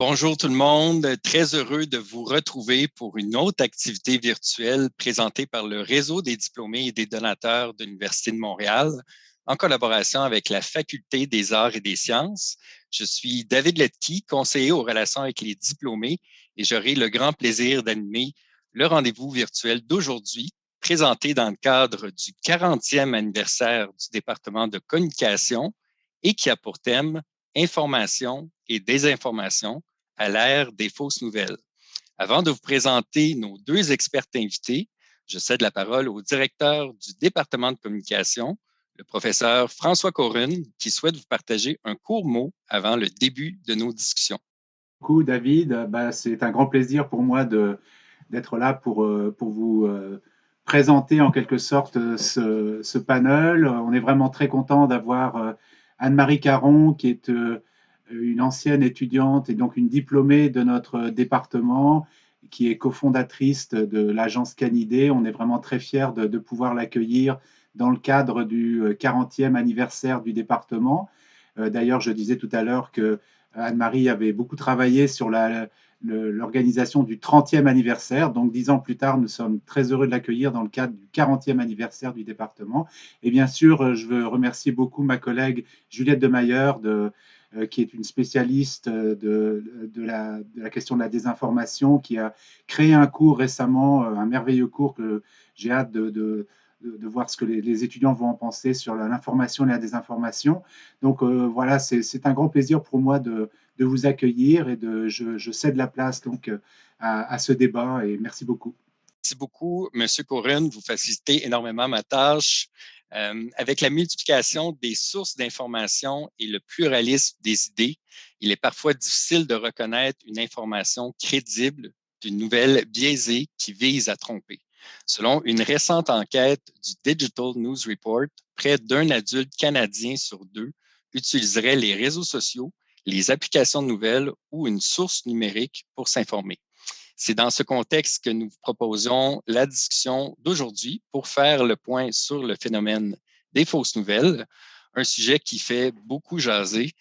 Bonjour tout le monde, très heureux de vous retrouver pour une autre activité virtuelle présentée par le Réseau des diplômés et des donateurs de l'Université de Montréal en collaboration avec la Faculté des arts et des sciences. Je suis David Letki, conseiller aux relations avec les diplômés et j'aurai le grand plaisir d'animer le rendez-vous virtuel d'aujourd'hui présenté dans le cadre du 40e anniversaire du département de communication et qui a pour thème Information et désinformation à l'ère des fausses nouvelles. Avant de vous présenter nos deux expertes invités, je cède la parole au directeur du département de communication, le professeur François Corune, qui souhaite vous partager un court mot avant le début de nos discussions. Beaucoup, David. C'est un grand plaisir pour moi d'être là pour vous présenter en quelque sorte ce panel. On est vraiment très content d'avoir Anne-Marie Caron, qui est une ancienne étudiante et donc une diplômée de notre département, qui est cofondatrice de l'agence Canidé. On est vraiment très fiers de pouvoir l'accueillir dans le cadre du 40e anniversaire du département. D'ailleurs, je disais tout à l'heure que Anne-Marie avait beaucoup travaillé sur l'organisation du 30e anniversaire. Donc, 10 ans plus tard, nous sommes très heureux de l'accueillir dans le cadre du 40e anniversaire du département. Et bien sûr, je veux remercier beaucoup ma collègue Juliette Demayer, qui est une spécialiste de la question de la désinformation, qui a créé un cours récemment, un merveilleux cours que j'ai hâte de voir ce que les étudiants vont en penser sur l'information et la désinformation. Donc voilà, c'est un grand plaisir pour moi de vous accueillir et je cède la place donc à ce débat et merci beaucoup. Merci beaucoup, M. Corune. Vous facilitez énormément ma tâche. Avec la multiplication des sources d'information et le pluralisme des idées, il est parfois difficile de reconnaître une information crédible d'une nouvelle biaisée qui vise à tromper. Selon une récente enquête du Digital News Report, près d'un adulte canadien sur deux utiliserait les réseaux sociaux, les applications de nouvelles ou une source numérique pour s'informer. C'est dans ce contexte que nous vous proposons la discussion d'aujourd'hui pour faire le point sur le phénomène des fausses nouvelles, un sujet qui fait beaucoup jaser.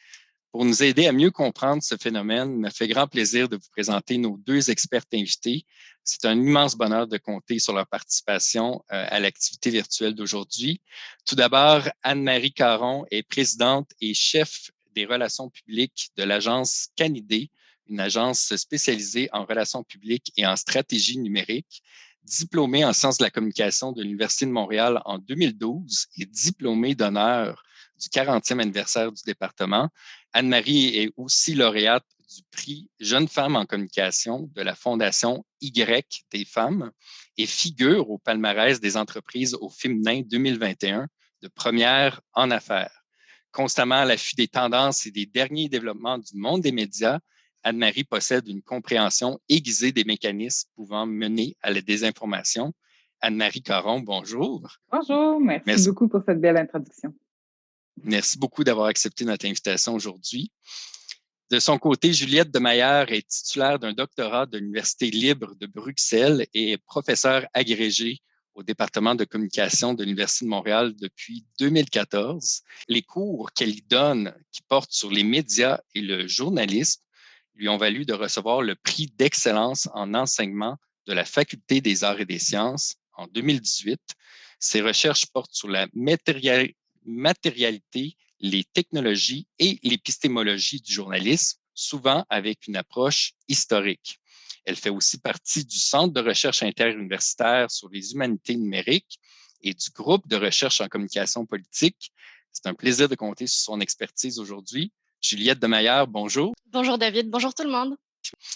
Pour nous aider à mieux comprendre ce phénomène, il me fait grand plaisir de vous présenter nos deux expertes invités. C'est un immense bonheur de compter sur leur participation à l'activité virtuelle d'aujourd'hui. Tout d'abord, Anne-Marie Caron est présidente et chef des relations publiques de l'agence Canidé, une agence spécialisée en relations publiques et en stratégie numérique, diplômée en sciences de la communication de l'Université de Montréal en 2012 et diplômée d'honneur du 40e anniversaire du département. Anne-Marie est aussi lauréate du prix Jeune femme en communication de la Fondation Y des femmes et figure au palmarès des entreprises au féminin 2021 de première en affaires. Constamment à l'affût des tendances et des derniers développements du monde des médias, Anne-Marie possède une compréhension aiguisée des mécanismes pouvant mener à la désinformation. Anne-Marie Caron, bonjour. Bonjour, merci Merci, beaucoup pour cette belle introduction. merci beaucoup d'avoir accepté notre invitation aujourd'hui. De son côté, Juliette Demayer est titulaire d'un doctorat de l'Université libre de Bruxelles et est professeure agrégée au département de communication de l'Université de Montréal depuis 2014. Les cours qu'elle y donne, qui portent sur les médias et le journalisme, lui ont valu de recevoir le prix d'excellence en enseignement de la Faculté des arts et des sciences en 2018. Ses recherches portent sur la matérialité, les technologies et l'épistémologie du journalisme, souvent avec une approche historique. Elle fait aussi partie du Centre de recherche interuniversitaire sur les humanités numériques et du groupe de recherche en communication politique. C'est un plaisir de compter sur son expertise aujourd'hui. Juliette Demayer, bonjour. Bonjour David, bonjour tout le monde.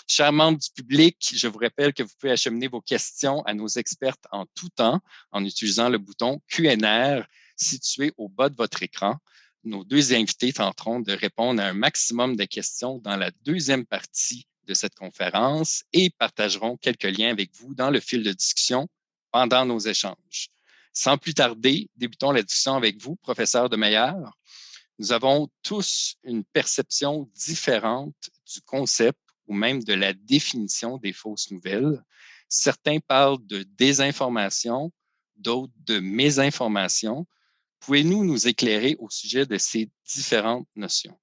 Chers membres du public, je vous rappelle que vous pouvez acheminer vos questions à nos expertes en tout temps en utilisant le bouton Q&R situé au bas de votre écran. Nos deux invités tenteront de répondre à un maximum de questions dans la deuxième partie de cette conférence et partageront quelques liens avec vous dans le fil de discussion pendant nos échanges. Sans plus tarder, débutons la discussion avec vous, professeur Demayer. Nous avons tous une perception différente du concept ou même de la définition des fausses nouvelles. Certains parlent de désinformation, d'autres de mésinformation. Pouvez-vous nous éclairer au sujet de ces différentes notions?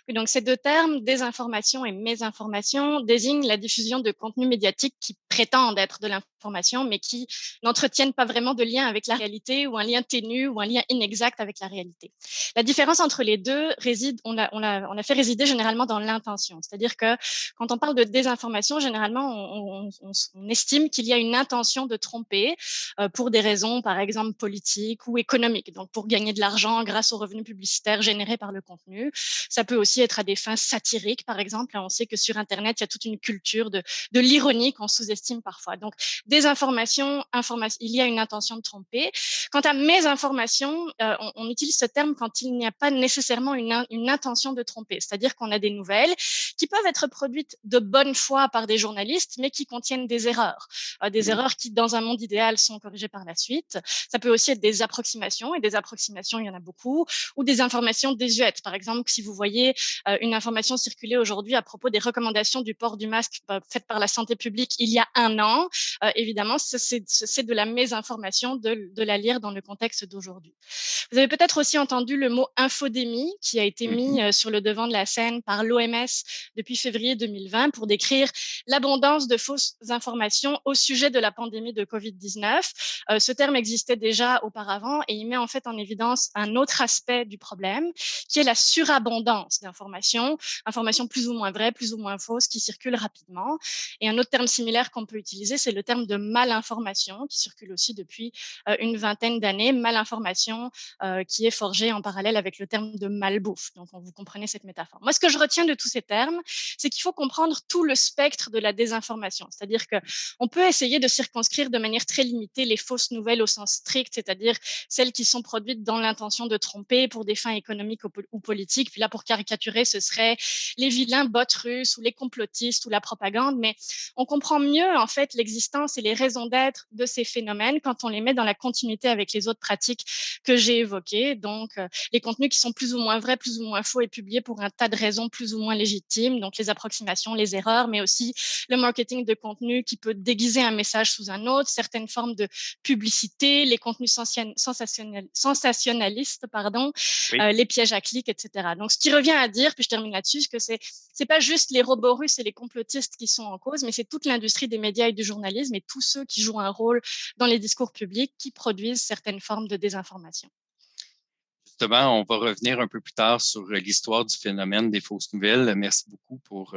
Oui, donc ces deux termes, désinformation et mésinformation, désignent la diffusion de contenus médiatiques qui prétendent être de l'information, mais qui n'entretiennent pas vraiment de lien avec la réalité ou un lien ténu ou un lien inexact avec la réalité. La différence entre les deux réside, on a fait résider généralement dans l'intention. C'est-à-dire que quand on parle de désinformation, généralement, on estime qu'il y a une intention de tromper pour des raisons, par exemple, politiques ou économiques. Donc, pour gagner de l'argent grâce aux revenus publicitaires générés par le contenu. Ça peut aussi être à des fins satiriques, par exemple. On sait que sur Internet, il y a toute une culture de l'ironie qu'on sous-estime parfois. Donc, désinformation, il y a une intention de tromper. Quant à mésinformation, on utilise ce terme quand il n'y a pas nécessairement une intention de tromper. C'est-à-dire qu'on a des nouvelles qui peuvent être produites de bonne foi par des journalistes, mais qui contiennent des erreurs. Des erreurs qui, dans un monde idéal, sont corrigées par la suite. Ça peut aussi être des approximations, et des approximations, il y en a beaucoup, ou des informations désuètes. Par exemple, si vous voyez une information circuler aujourd'hui à propos des recommandations du port du masque faites par la santé publique il y a un an, évidemment, c'est de la mésinformation de la lire dans le contexte d'aujourd'hui. Vous avez peut-être aussi entendu le mot infodémie qui a été mis sur le devant de la scène par l'OMS depuis février 2020 pour décrire l'abondance de fausses informations au sujet de la pandémie de Covid-19. Ce terme existait déjà auparavant et il met en fait en évidence un autre aspect du problème qui est la surabondance d'informations, informations plus ou moins vraies, plus ou moins fausses qui circulent rapidement. Et un autre terme similaire qu'on peut utiliser, c'est le terme de malinformation qui circule aussi depuis une vingtaine d'années, malinformation qui est forgé en parallèle avec le terme de malbouffe. Donc, vous comprenez cette métaphore. Moi, ce que je retiens de tous ces termes, c'est qu'il faut comprendre tout le spectre de la désinformation. C'est-à-dire qu'on peut essayer de circonscrire de manière très limitée les fausses nouvelles au sens strict, c'est-à-dire celles qui sont produites dans l'intention de tromper pour des fins économiques ou politiques. Puis là, pour caricaturer, ce serait les vilains bots russes ou les complotistes ou la propagande. Mais on comprend mieux, en fait, l'existence et les raisons d'être de ces phénomènes quand on les met dans la continuité avec les autres pratiques que j'ai évoquées. Donc, les contenus qui sont plus ou moins vrais, plus ou moins faux et publiés pour un tas de raisons plus ou moins légitimes. Donc, les approximations, les erreurs, mais aussi le marketing de contenu qui peut déguiser un message sous un autre, certaines formes de publicité, les contenus sensationnalistes, Oui. les pièges à clics, etc. Donc, ce qui revient à dire, puis je termine là-dessus, que c'est pas juste les robots russes et les complotistes qui sont en cause, mais c'est toute l'industrie des médias et du journalisme et tous ceux qui jouent un rôle dans les discours publics qui produisent certaines formes de désinformation. Justement, on va revenir un peu plus tard sur l'histoire du phénomène des fausses nouvelles. Merci beaucoup pour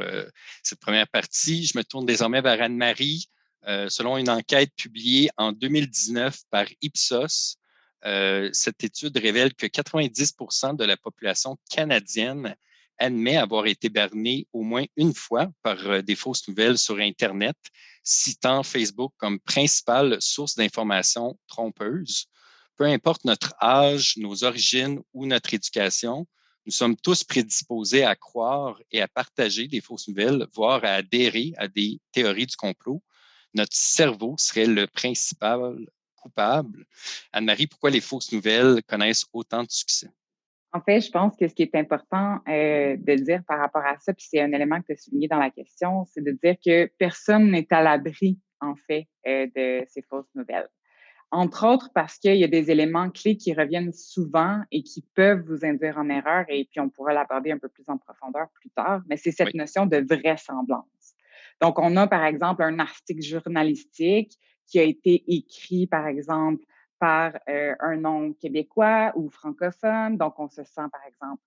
cette première partie. Je me tourne désormais vers Anne-Marie. Selon une enquête publiée en 2019 par Ipsos, cette étude révèle que 90% de la population canadienne admet avoir été bernée au moins une fois par des fausses nouvelles sur Internet, citant Facebook comme principale source d'informations trompeuses. Peu importe notre âge, nos origines ou notre éducation, nous sommes tous prédisposés à croire et à partager des fausses nouvelles, voire à adhérer à des théories du complot. Notre cerveau serait le principal coupable. Anne-Marie, pourquoi les fausses nouvelles connaissent autant de succès? En fait, je pense que ce qui est important de dire par rapport à ça, puis c'est un élément que tu as souligné dans la question, c'est de dire que personne n'est à l'abri, en fait, de ces fausses nouvelles. Entre autres parce qu'il y a des éléments clés qui reviennent souvent et qui peuvent vous induire en erreur, et puis on pourra l'aborder un peu plus en profondeur plus tard, mais c'est cette notion de vraisemblance. Donc, on a, par exemple, un article journalistique qui a été écrit, par exemple, par un nom québécois ou francophone. Donc, on se sent, par exemple,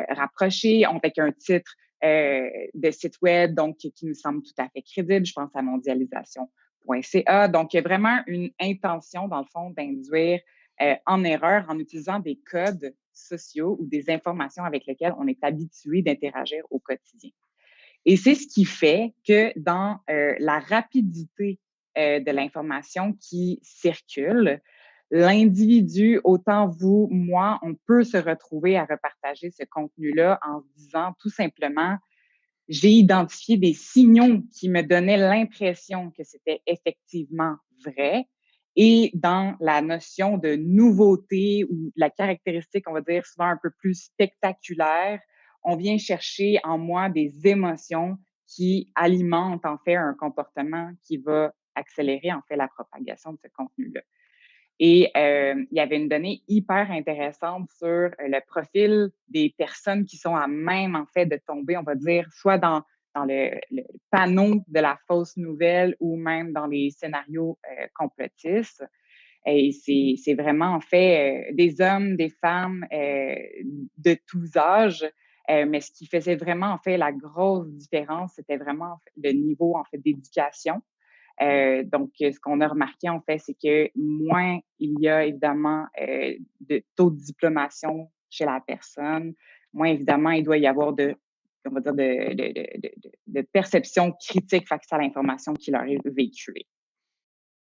rapproché avec un titre de site web donc qui nous semble tout à fait crédible. Je pense à mondialisation.ca. Donc, il y a vraiment une intention, dans le fond, d'induire en erreur en utilisant des codes sociaux ou des informations avec lesquelles on est habitué d'interagir au quotidien. Et c'est ce qui fait que dans la rapidité de l'information qui circule, l'individu, autant vous, moi, on peut se retrouver à repartager ce contenu-là en se disant tout simplement, j'ai identifié des signaux qui me donnaient l'impression que c'était effectivement vrai. Et dans la notion de nouveauté ou la caractéristique, on va dire souvent un peu plus spectaculaire, on vient chercher en moi des émotions qui alimentent en fait un comportement qui va accélérer en fait la propagation de ce contenu-là. Et il y avait une donnée hyper intéressante sur le profil des personnes qui sont à même, en fait, de tomber, on va dire, soit dans le panneau de la fausse nouvelle ou même dans les scénarios complotistes. Et c'est vraiment, en fait, des hommes, des femmes de tous âges. Mais ce qui faisait vraiment, en fait, la grosse différence, c'était vraiment en fait, le niveau, en fait, d'éducation. Donc, ce qu'on a remarqué, en fait, c'est que moins il y a évidemment de taux de diplomation chez la personne, moins évidemment il doit y avoir on va dire, de perception critique face à l'information qui leur est véhiculée.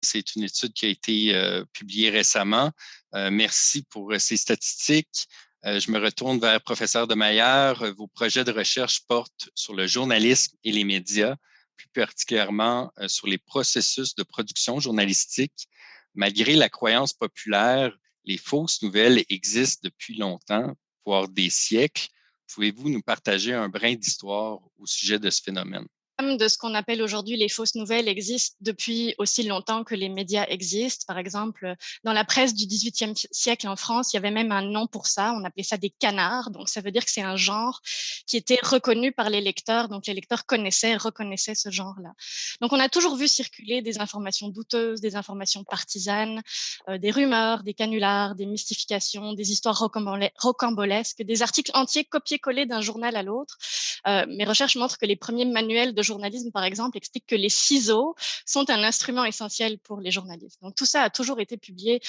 C'est une étude qui a été publiée récemment. Merci pour ces statistiques. Je me retourne vers professeur Demeyer. Vos projets de recherche portent sur le journalisme et les médias, plus particulièrement sur les processus de production journalistique. Malgré la croyance populaire, les fausses nouvelles existent depuis longtemps, voire des siècles. Pouvez-vous nous partager un brin d'histoire au sujet de ce phénomène? De ce qu'on appelle aujourd'hui les fausses nouvelles existent depuis aussi longtemps que les médias existent. Par exemple, dans la presse du XVIIIe siècle en France, il y avait même un nom pour ça. On appelait ça des canards. Donc, ça veut dire que c'est un genre qui était reconnu par les lecteurs. Donc, les lecteurs reconnaissaient ce genre-là. Donc, on a toujours vu circuler des informations douteuses, des informations partisanes, des rumeurs, des canulars, des mystifications, des histoires rocambolesques, des articles entiers copiés-collés d'un journal à l'autre. Mes recherches montrent que les premiers manuels de journalisme, par exemple, expliquent que les ciseaux sont un instrument essentiel pour les journalistes. Donc, tout ça a toujours été publié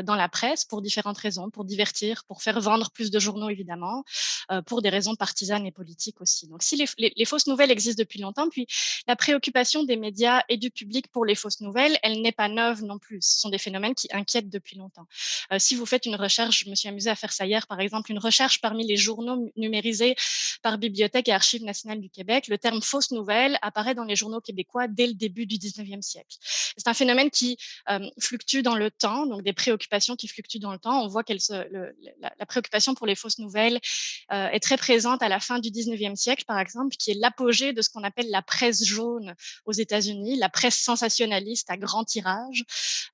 dans la presse pour différentes raisons, pour divertir, pour faire vendre plus de journaux, évidemment, pour des raisons partisanes et politiques aussi. Donc, si les fausses nouvelles existent depuis longtemps, puis la préoccupation des médias et du public pour les fausses nouvelles, elle n'est pas neuve non plus. Ce sont des phénomènes qui inquiètent depuis longtemps. Si vous faites une recherche, je me suis amusée à faire ça hier, par exemple, une recherche parmi les journaux numérisés par Bibliothèque et Archives nationales du Québec, le terme fausse nouvelle apparaît dans les journaux québécois dès le début du 19e siècle. C'est un phénomène qui fluctue dans le temps, donc des préoccupations qui fluctuent dans le temps. On voit la préoccupation pour les fausses nouvelles est très présente à la fin du 19e siècle, par exemple, qui est l'apogée de ce qu'on appelle la presse jaune aux États-Unis, la presse sensationnaliste à grand tirage.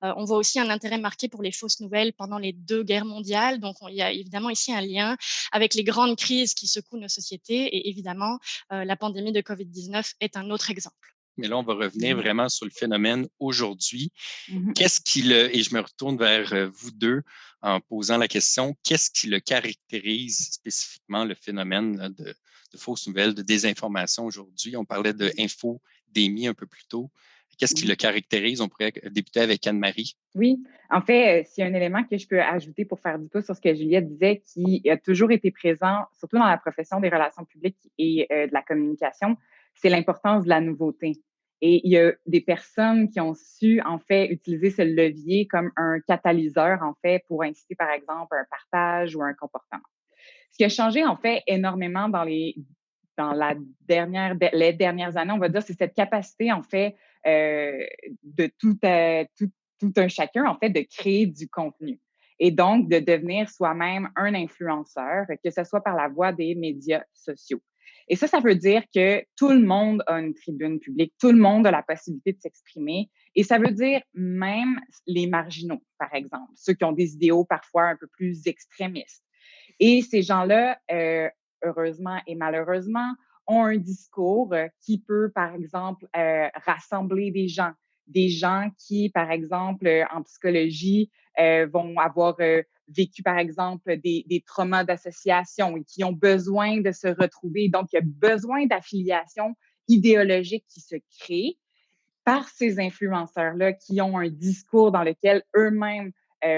On voit aussi un intérêt marqué pour les fausses nouvelles pendant les 2 guerres mondiales. Donc, il y a évidemment ici un lien avec les grandes crises qui secouent nos sociétés. Et évidemment, la pandémie de COVID-19 est un autre exemple. Mais là, on va revenir vraiment sur le phénomène aujourd'hui. Mm-hmm. Et je me retourne vers vous deux en posant la question, qu'est-ce qui le caractérise spécifiquement, le phénomène de fausses nouvelles, de désinformation aujourd'hui? On parlait d'infodémie un peu plus tôt. Qu'est-ce qui le caractérise? On pourrait débuter avec Anne-Marie. Oui, en fait, s'il y a un élément que je peux ajouter pour faire du pouce sur ce que Juliette disait, qui a toujours été présent, surtout dans la profession des relations publiques et de la communication, c'est l'importance de la nouveauté. Et il y a des personnes qui ont su, en fait, utiliser ce levier comme un catalyseur, en fait, pour inciter, par exemple, un partage ou un comportement. Ce qui a changé, en fait, énormément dans les dernières années, on va dire, c'est cette capacité, en fait, de tout un chacun, en fait, de créer du contenu. Et donc, de devenir soi-même un influenceur, que ce soit par la voie des médias sociaux. Et ça veut dire que tout le monde a une tribune publique, tout le monde a la possibilité de s'exprimer. Et ça veut dire même les marginaux, par exemple, ceux qui ont des idéaux parfois un peu plus extrémistes. Et ces gens-là, heureusement et malheureusement, ont un discours qui peut, par exemple, rassembler des gens qui, par exemple, en psychologie, vont avoir vécu, par exemple, des traumas d'association et qui ont besoin de se retrouver. Donc, il y a besoin d'affiliation idéologique qui se crée par ces influenceurs-là qui ont un discours dans lequel eux-mêmes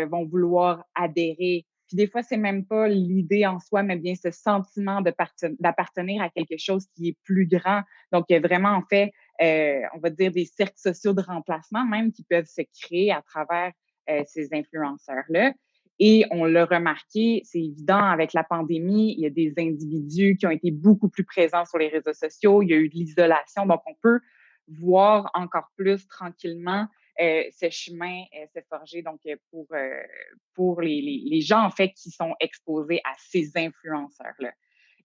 vont vouloir adhérer. Puis des fois, c'est même pas l'idée en soi, mais bien ce sentiment d'appartenir à quelque chose qui est plus grand. Donc, il y a vraiment, en fait, on va dire des cercles sociaux de remplacement même qui peuvent se créer à travers ces influenceurs-là. Et on l'a remarqué, c'est évident, avec la pandémie, il y a des individus qui ont été beaucoup plus présents sur les réseaux sociaux, il y a eu de l'isolation, donc on peut voir encore plus tranquillement ce chemin se forger donc pour les gens en fait qui sont exposés à ces influenceurs-là.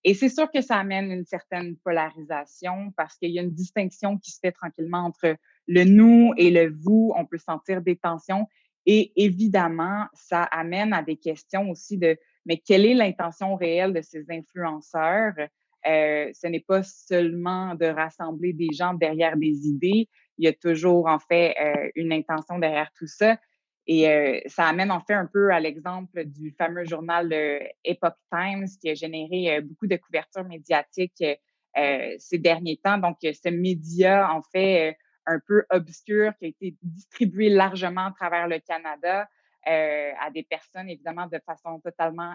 Et c'est sûr que ça amène une certaine polarisation parce qu'il y a une distinction qui se fait tranquillement entre le nous et le vous. On peut sentir des tensions Et évidemment, ça amène à des questions aussi de, mais quelle est l'intention réelle de ces influenceurs? Ce n'est pas seulement de rassembler des gens derrière des idées. Il y a toujours, en fait, une intention derrière tout ça. Et ça amène, en fait, un peu à l'exemple du fameux journal Epoch Times qui a généré beaucoup de couverture médiatique ces derniers temps. Donc, ce média, en fait, un peu obscur qui a été distribué largement à travers le Canada à des personnes, évidemment, de façon totalement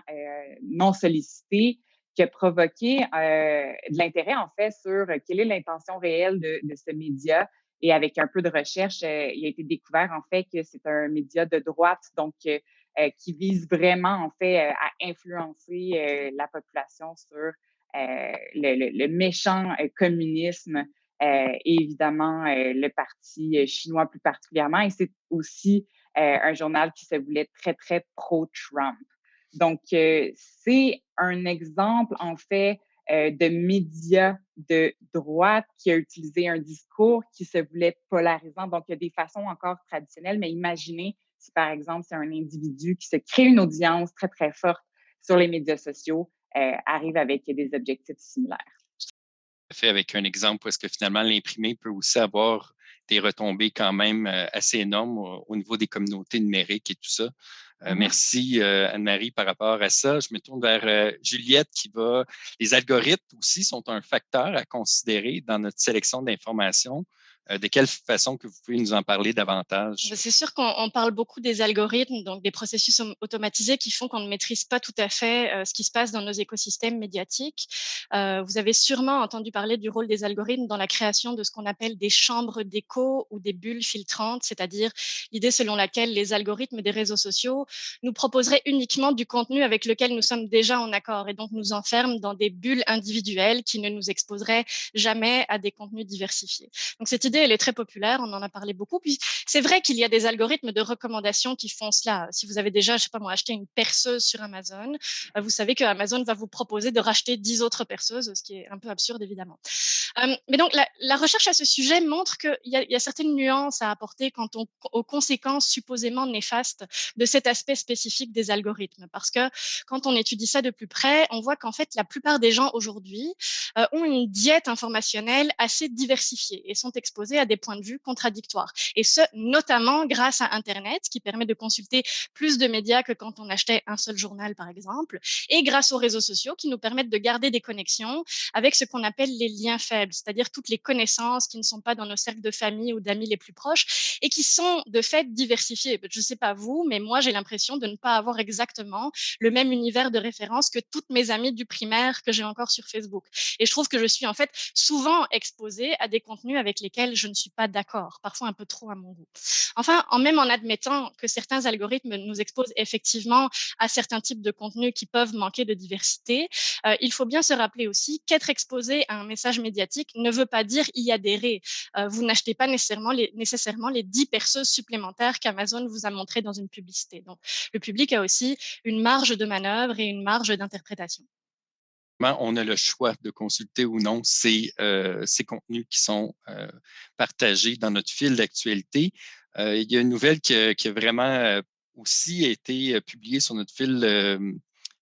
non sollicitée, qui a provoqué de l'intérêt, en fait, sur quelle est l'intention réelle de ce média. Et avec un peu de recherche, il a été découvert, en fait, que c'est un média de droite, donc qui vise vraiment, en fait, à influencer la population sur le méchant communisme et évidemment le parti chinois plus particulièrement. Et c'est aussi un journal qui se voulait très, très pro-Trump. Donc, c'est un exemple, en fait, de médias de droite qui a utilisé un discours qui se voulait polarisant. Donc, il y a des façons encore traditionnelles, mais imaginez si, par exemple, c'est un individu qui se crée une audience très, très forte sur les médias sociaux, arrive avec des objectifs similaires. Fait avec un exemple où est-ce que finalement l'imprimé peut aussi avoir des retombées quand même assez énormes au niveau des communautés numériques et tout ça. Merci Anne-Marie par rapport à ça. Je me tourne vers Juliette Les algorithmes aussi sont un facteur à considérer dans notre sélection d'informations. De quelle façon que vous pouvez nous en parler davantage? C'est sûr qu'on parle beaucoup des algorithmes, donc des processus automatisés qui font qu'on ne maîtrise pas tout à fait ce qui se passe dans nos écosystèmes médiatiques. Vous avez sûrement entendu parler du rôle des algorithmes dans la création de ce qu'on appelle des chambres d'écho ou des bulles filtrantes, c'est-à-dire l'idée selon laquelle les algorithmes des réseaux sociaux nous proposeraient uniquement du contenu avec lequel nous sommes déjà en accord et donc nous enferment dans des bulles individuelles qui ne nous exposeraient jamais à des contenus diversifiés. Donc cette idée, elle est très populaire, on en a parlé beaucoup. Puis c'est vrai qu'il y a des algorithmes de recommandation qui font cela. Si vous avez déjà, je sais pas moi, acheté une perceuse sur Amazon, vous savez que Amazon va vous proposer de racheter 10 autres perceuses, ce qui est un peu absurde évidemment. Mais donc la recherche à ce sujet montre qu'il y a certaines nuances à apporter quant aux conséquences supposément néfastes de cet aspect spécifique des algorithmes. Parce que quand on étudie ça de plus près, on voit qu'en fait la plupart des gens aujourd'hui ont une diète informationnelle assez diversifiée et sont exposés à des points de vue contradictoires. Et ce, notamment grâce à Internet, qui permet de consulter plus de médias que quand on achetait un seul journal, par exemple, et grâce aux réseaux sociaux qui nous permettent de garder des connexions avec ce qu'on appelle les liens faibles, c'est-à-dire toutes les connaissances qui ne sont pas dans nos cercles de famille ou d'amis les plus proches et qui sont de fait diversifiées. Je ne sais pas vous, mais moi, j'ai l'impression de ne pas avoir exactement le même univers de référence que toutes mes amies du primaire que j'ai encore sur Facebook. Et je trouve que je suis en fait souvent exposée à des contenus avec lesquels je ne suis pas d'accord, parfois un peu trop à mon goût. Enfin, même en admettant que certains algorithmes nous exposent effectivement à certains types de contenus qui peuvent manquer de diversité, il faut bien se rappeler aussi qu'être exposé à un message médiatique ne veut pas dire y adhérer. Vous n'achetez pas nécessairement les 10 perceuses supplémentaires qu'Amazon vous a montrées dans une publicité. Donc, le public a aussi une marge de manœuvre et une marge d'interprétation. On a le choix de consulter ou non ces contenus qui sont partagés dans notre fil d'actualité. Il y a une nouvelle qui a vraiment aussi été publiée sur notre fil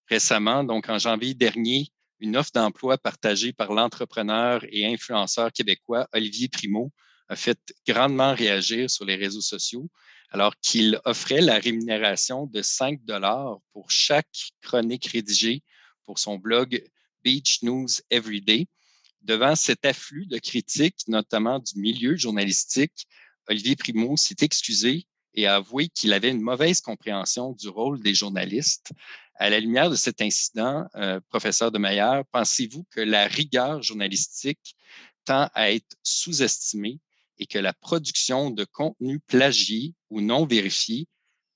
récemment, donc en janvier dernier, une offre d'emploi partagée par l'entrepreneur et influenceur québécois Olivier Primo a fait grandement réagir sur les réseaux sociaux, alors qu'il offrait la rémunération de 5 $ pour chaque chronique rédigée pour son blog Beach News Everyday. Devant cet afflux de critiques, notamment du milieu journalistique, Olivier Primo s'est excusé et a avoué qu'il avait une mauvaise compréhension du rôle des journalistes. À la lumière de cet incident, professeur de Meyer, pensez-vous que la rigueur journalistique tend à être sous-estimée et que la production de contenu plagié ou non vérifié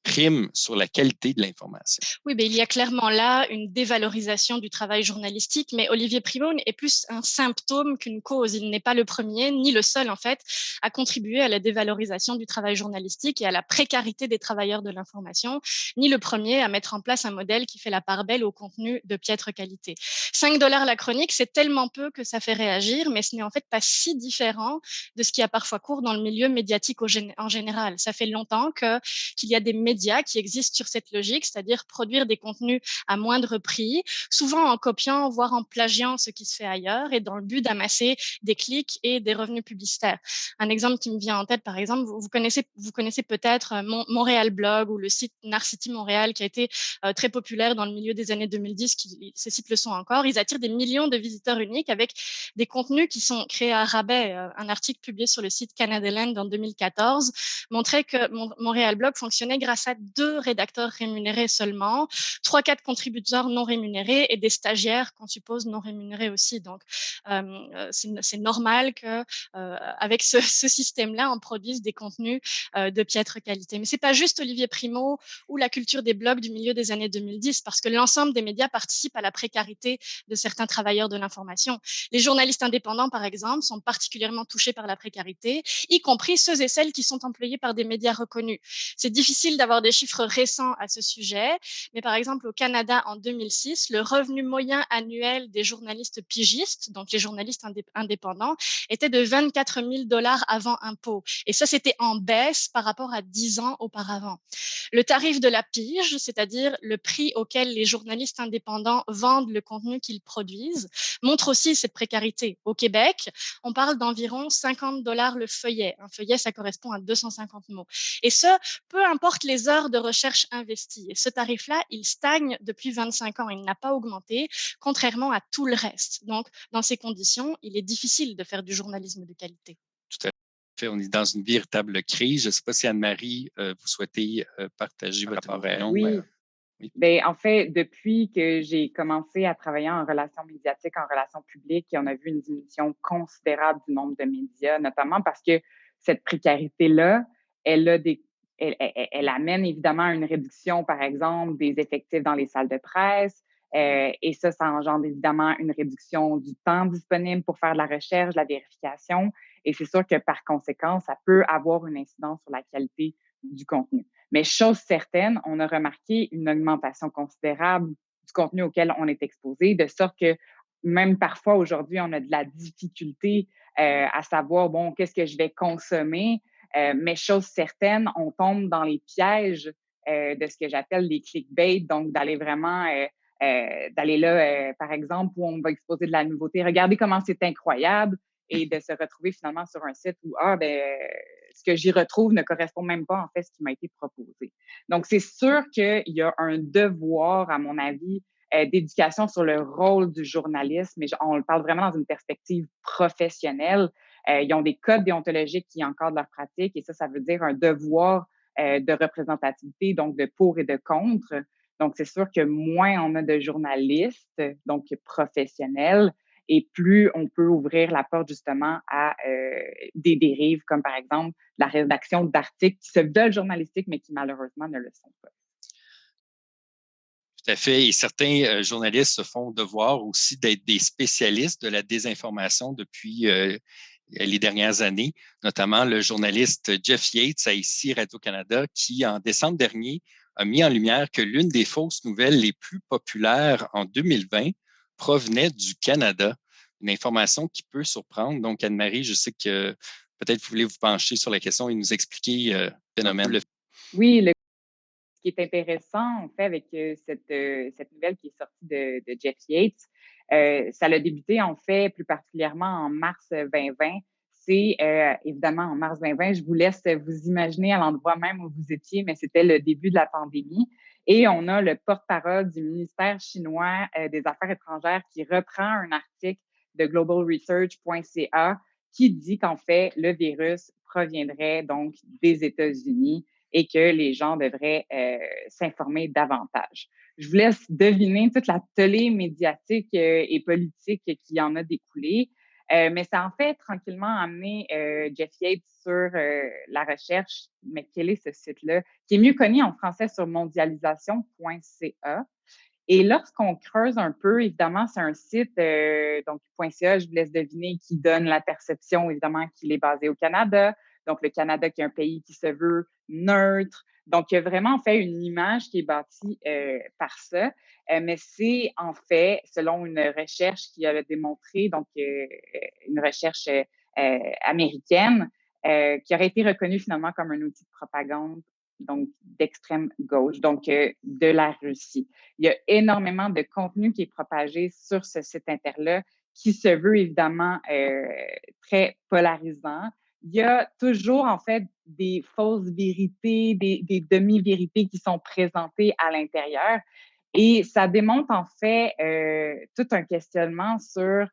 prime sur la qualité de l'information. Oui, il y a clairement là une dévalorisation du travail journalistique, mais Olivier Primo est plus un symptôme qu'une cause. Il n'est pas le premier, ni le seul en fait, à contribuer à la dévalorisation du travail journalistique et à la précarité des travailleurs de l'information, ni le premier à mettre en place un modèle qui fait la part belle au contenu de piètre qualité. 5 $ la chronique, c'est tellement peu que ça fait réagir, mais ce n'est en fait pas si différent de ce qui a parfois cours dans le milieu médiatique en général. Ça fait longtemps qu'il y a des médias qui existent sur cette logique, c'est-à-dire produire des contenus à moindre prix, souvent en copiant, voire en plagiant ce qui se fait ailleurs, et dans le but d'amasser des clics et des revenus publicitaires. Un exemple qui me vient en tête, par exemple, vous connaissez peut-être Montréal Blog ou le site Narcity Montréal qui a été très populaire dans le milieu des années 2010, ces sites le sont encore. Ils attirent des millions de visiteurs uniques avec des contenus qui sont créés à rabais. Un article publié sur le site Canadaland en 2014 montrait que Montréal Blog fonctionnait grâce à 2 rédacteurs rémunérés seulement, 3-4 contributeurs non rémunérés et des stagiaires qu'on suppose non rémunérés aussi. Donc, c'est normal que avec ce système-là, on produise des contenus de piètre qualité. Mais c'est pas juste Olivier Primo ou la culture des blogs du milieu des années 2010, parce que l'ensemble des médias participent à la précarité de certains travailleurs de l'information. Les journalistes indépendants, par exemple, sont particulièrement touchés par la précarité, y compris ceux et celles qui sont employés par des médias reconnus. C'est difficile d'avoir des chiffres récents à ce sujet, mais par exemple, au Canada, en 2006, le revenu moyen annuel des journalistes pigistes, donc les journalistes indépendants, était de 24 000 $ avant impôt. Et ça, c'était en baisse par rapport à 10 ans auparavant. Le tarif de la pige, c'est-à-dire le prix auquel les journalistes indépendants vendent le contenu qu'ils produisent, montre aussi cette précarité. Au Québec, on parle d'environ 50 $ le feuillet. Un feuillet, ça correspond à 250 mots. Et ce, peu importe les heures de recherche investies. Et ce tarif-là, il stagne depuis 25 ans. Il n'a pas augmenté, contrairement à tout le reste. Donc, dans ces conditions, il est difficile de faire du journalisme de qualité. Tout à fait. On est dans une véritable crise. Je ne sais pas si Anne-Marie, vous souhaitez partager votre opinion. Oui. Oui. En fait, depuis que j'ai commencé à travailler en relations médiatiques, en relations publiques, on a vu une diminution considérable du nombre de médias, notamment parce que cette précarité-là, elle amène évidemment à une réduction, par exemple, des effectifs dans les salles de presse. Et ça engendre évidemment une réduction du temps disponible pour faire de la recherche, de la vérification. Et c'est sûr que par conséquent, ça peut avoir une incidence sur la qualité du contenu. Mais chose certaine, on a remarqué une augmentation considérable du contenu auquel on est exposé, de sorte que même parfois aujourd'hui, on a de la difficulté à savoir, bon, qu'est-ce que je vais consommer. Mais chose certaine, on tombe dans les pièges de ce que j'appelle les clickbait, donc d'aller vraiment, d'aller là, par exemple, où on va exposer de la nouveauté. Regardez comment c'est incroyable, et de se retrouver finalement sur un site où, ce que j'y retrouve ne correspond même pas en fait à ce qui m'a été proposé. Donc, c'est sûr qu'il y a un devoir, à mon avis, d'éducation sur le rôle du journalisme, mais on le parle vraiment dans une perspective professionnelle. Ils ont des codes déontologiques qui encadrent leur pratique, et ça veut dire un devoir de représentativité, donc de pour et de contre. Donc, c'est sûr que moins on a de journalistes, donc professionnels, et plus on peut ouvrir la porte justement à des dérives, comme par exemple la rédaction d'articles qui se veulent journalistiques, mais qui malheureusement ne le sont pas. Tout à fait. Et certains journalistes se font devoir aussi d'être des spécialistes de la désinformation depuis les dernières années, notamment le journaliste Jeff Yates à ici Radio-Canada, qui en décembre dernier a mis en lumière que l'une des fausses nouvelles les plus populaires en 2020 provenait du Canada. Une information qui peut surprendre. Donc, Anne-Marie, je sais que peut-être vous voulez vous pencher sur la question et nous expliquer le phénomène. Oui, ce qui est intéressant, en fait, avec cette nouvelle qui est sortie de Jeff Yates, ça a débuté, en fait, plus particulièrement en mars 2020. C'est évidemment en mars 2020, je vous laisse vous imaginer à l'endroit même où vous étiez, mais c'était le début de la pandémie. Et on a le porte-parole du ministère chinois des Affaires étrangères qui reprend un article de globalresearch.ca qui dit qu'en fait, le virus proviendrait donc des États-Unis et que les gens devraient s'informer davantage. Je vous laisse deviner toute la tollée médiatique et politique qui en a découlé. Mais ça en fait tranquillement amené Jeff Yates sur la recherche, mais quel est ce site-là, qui est mieux connu en français sur mondialisation.ca. Et lorsqu'on creuse un peu, évidemment, c'est un site, donc .ca, je vous laisse deviner, qui donne la perception, évidemment, qu'il est basé au Canada. Donc, le Canada qui est un pays qui se veut neutre. Donc, il y a vraiment fait une image qui est bâtie par ça. Mais c'est en fait, selon une recherche qui a démontré, donc une recherche américaine, qui aurait été reconnue finalement comme un outil de propagande, donc d'extrême gauche, donc de la Russie. Il y a énormément de contenu qui est propagé sur ce site Inter-là qui se veut évidemment très polarisant. Il y a toujours, en fait, des fausses vérités, des demi-vérités qui sont présentées à l'intérieur. Et ça démontre, en fait, tout un questionnement sur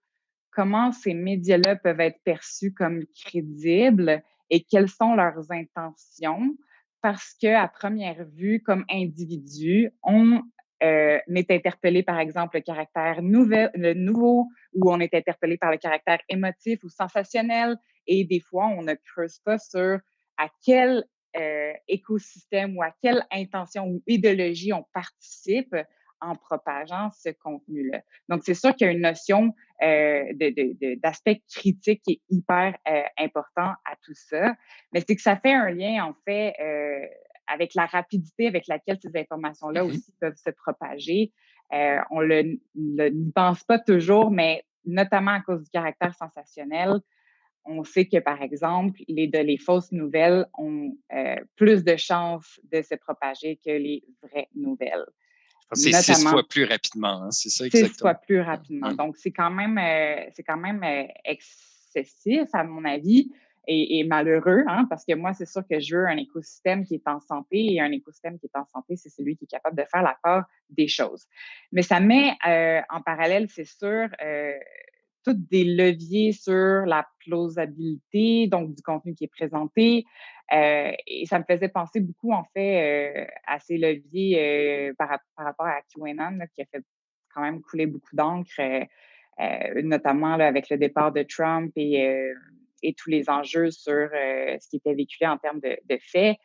comment ces médias-là peuvent être perçus comme crédibles et quelles sont leurs intentions. Parce qu'à première vue, comme individu, on est interpellé, par exemple, le nouveau, ou on est interpellé par le caractère émotif ou sensationnel. Et des fois, on ne creuse pas sur à quel écosystème ou à quelle intention ou idéologie on participe en propageant ce contenu-là. Donc, c'est sûr qu'il y a une notion d'aspect critique qui est hyper important à tout ça, mais c'est que ça fait un lien, en fait, avec la rapidité avec laquelle ces informations-là aussi peuvent se propager. On n'y pense pas toujours, mais notamment à cause du caractère sensationnel, on sait que, par exemple, les fausses nouvelles ont plus de chances de se propager que les vraies nouvelles. C'est 6 fois plus rapidement, hein, c'est ça exactement. 6 fois plus rapidement. Donc, c'est quand même excessif, à mon avis, et malheureux, hein, parce que moi, c'est sûr que je veux un écosystème qui est en santé, et un écosystème qui est en santé, c'est celui qui est capable de faire la part des choses. Mais ça met en parallèle, c'est sûr, tous des leviers sur la plausibilité, donc du contenu qui est présenté. Et ça me faisait penser beaucoup, en fait, à ces leviers par rapport à QAnon, là, qui a fait quand même couler beaucoup d'encre, notamment là, avec le départ de Trump et tous les enjeux sur ce qui était véhiculé en termes de faits.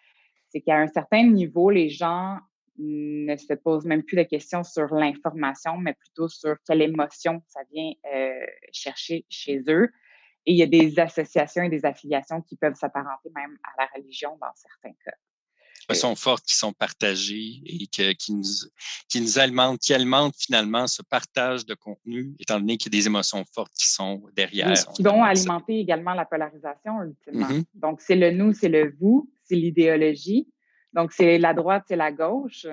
C'est qu'à un certain niveau, les gens ne se posent même plus de questions sur l'information, mais plutôt sur quelle émotion ça vient chercher chez eux. Et il y a des associations et des affiliations qui peuvent s'apparenter même à la religion dans certains cas. Sont fortes, qui sont partagées et qui nous alimentent, qui alimentent finalement ce partage de contenu, étant donné qu'il y a des émotions fortes qui sont derrière. Qui vont alimenter également la polarisation, ultimement. Donc, c'est le nous, c'est le vous, c'est l'idéologie. Donc, c'est la droite, c'est la gauche.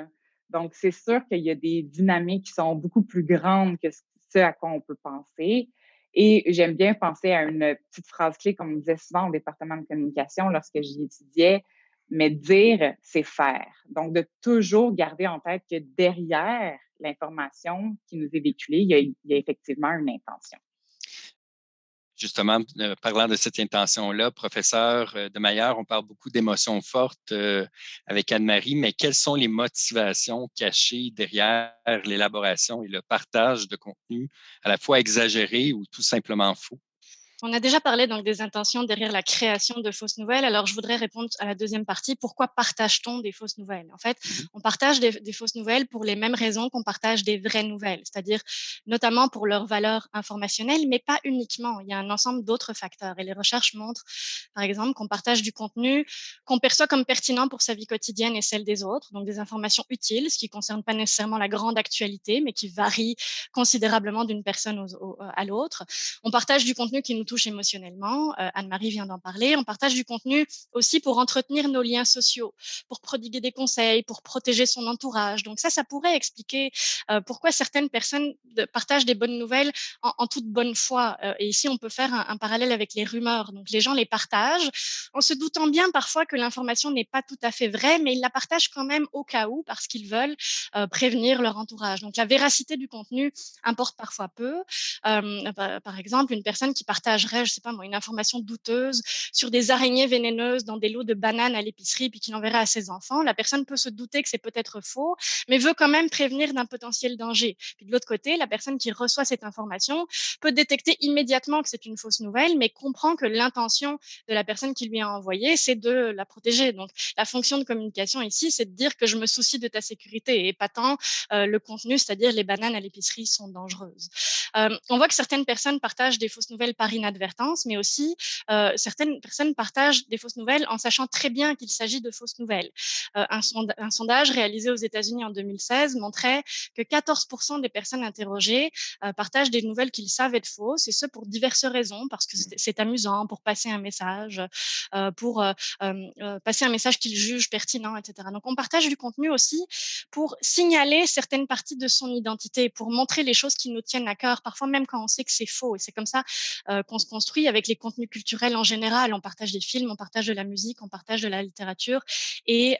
Donc, c'est sûr qu'il y a des dynamiques qui sont beaucoup plus grandes que ce à quoi on peut penser. Et j'aime bien penser à une petite phrase clé qu'on me disait souvent au département de communication lorsque j'y étudiais, mais dire, c'est faire. Donc, de toujours garder en tête que derrière l'information qui nous est véhiculée, il y a effectivement une intention. Justement, parlant de cette intention-là, professeur Demeyer, on parle beaucoup d'émotions fortes avec Anne-Marie, mais quelles sont les motivations cachées derrière l'élaboration et le partage de contenu à la fois exagéré ou tout simplement faux? On a déjà parlé donc des intentions derrière la création de fausses nouvelles. Alors, je voudrais répondre à la deuxième partie. Pourquoi partage-t-on des fausses nouvelles? En fait, on partage des fausses nouvelles pour les mêmes raisons qu'on partage des vraies nouvelles, c'est-à-dire notamment pour leur valeur informationnelle, mais pas uniquement. Il y a un ensemble d'autres facteurs. Et les recherches montrent, par exemple, qu'on partage du contenu qu'on perçoit comme pertinent pour sa vie quotidienne et celle des autres, donc des informations utiles, ce qui ne concerne pas nécessairement la grande actualité, mais qui varie considérablement d'une personne à l'autre. On partage du contenu qui nous touche émotionnellement. Anne-Marie vient d'en parler. On partage du contenu aussi pour entretenir nos liens sociaux, pour prodiguer des conseils, pour protéger son entourage. Donc ça pourrait expliquer pourquoi certaines personnes partagent des bonnes nouvelles en toute bonne foi. Et ici, on peut faire un parallèle avec les rumeurs. Donc les gens les partagent en se doutant bien parfois que l'information n'est pas tout à fait vraie, mais ils la partagent quand même au cas où parce qu'ils veulent prévenir leur entourage. Donc la véracité du contenu importe parfois peu. Par exemple, une personne qui partage partagerait, je sais pas moi, une information douteuse sur des araignées vénéneuses dans des lots de bananes à l'épicerie puis qu'il enverrait à ses enfants, la personne peut se douter que c'est peut-être faux, mais veut quand même prévenir d'un potentiel danger. Puis de l'autre côté, la personne qui reçoit cette information peut détecter immédiatement que c'est une fausse nouvelle, mais comprend que l'intention de la personne qui lui a envoyé, c'est de la protéger. Donc, la fonction de communication ici, c'est de dire que je me soucie de ta sécurité et pas tant le contenu, c'est-à-dire les bananes à l'épicerie sont dangereuses. On voit que certaines personnes partagent des fausses nouvelles par inadvertance, mais aussi certaines personnes partagent des fausses nouvelles en sachant très bien qu'il s'agit de fausses nouvelles. Un sondage réalisé aux États-Unis en 2016 montrait que 14% des personnes interrogées partagent des nouvelles qu'ils savent être fausses, et ce pour diverses raisons, parce que c'est amusant, pour passer un message, pour passer un message qu'ils jugent pertinent, etc. Donc, on partage du contenu aussi pour signaler certaines parties de son identité, pour montrer les choses qui nous tiennent à cœur, parfois même quand on sait que c'est faux. Et c'est comme ça qu'on se construit avec les contenus culturels en général. On partage des films, on partage de la musique, on partage de la littérature et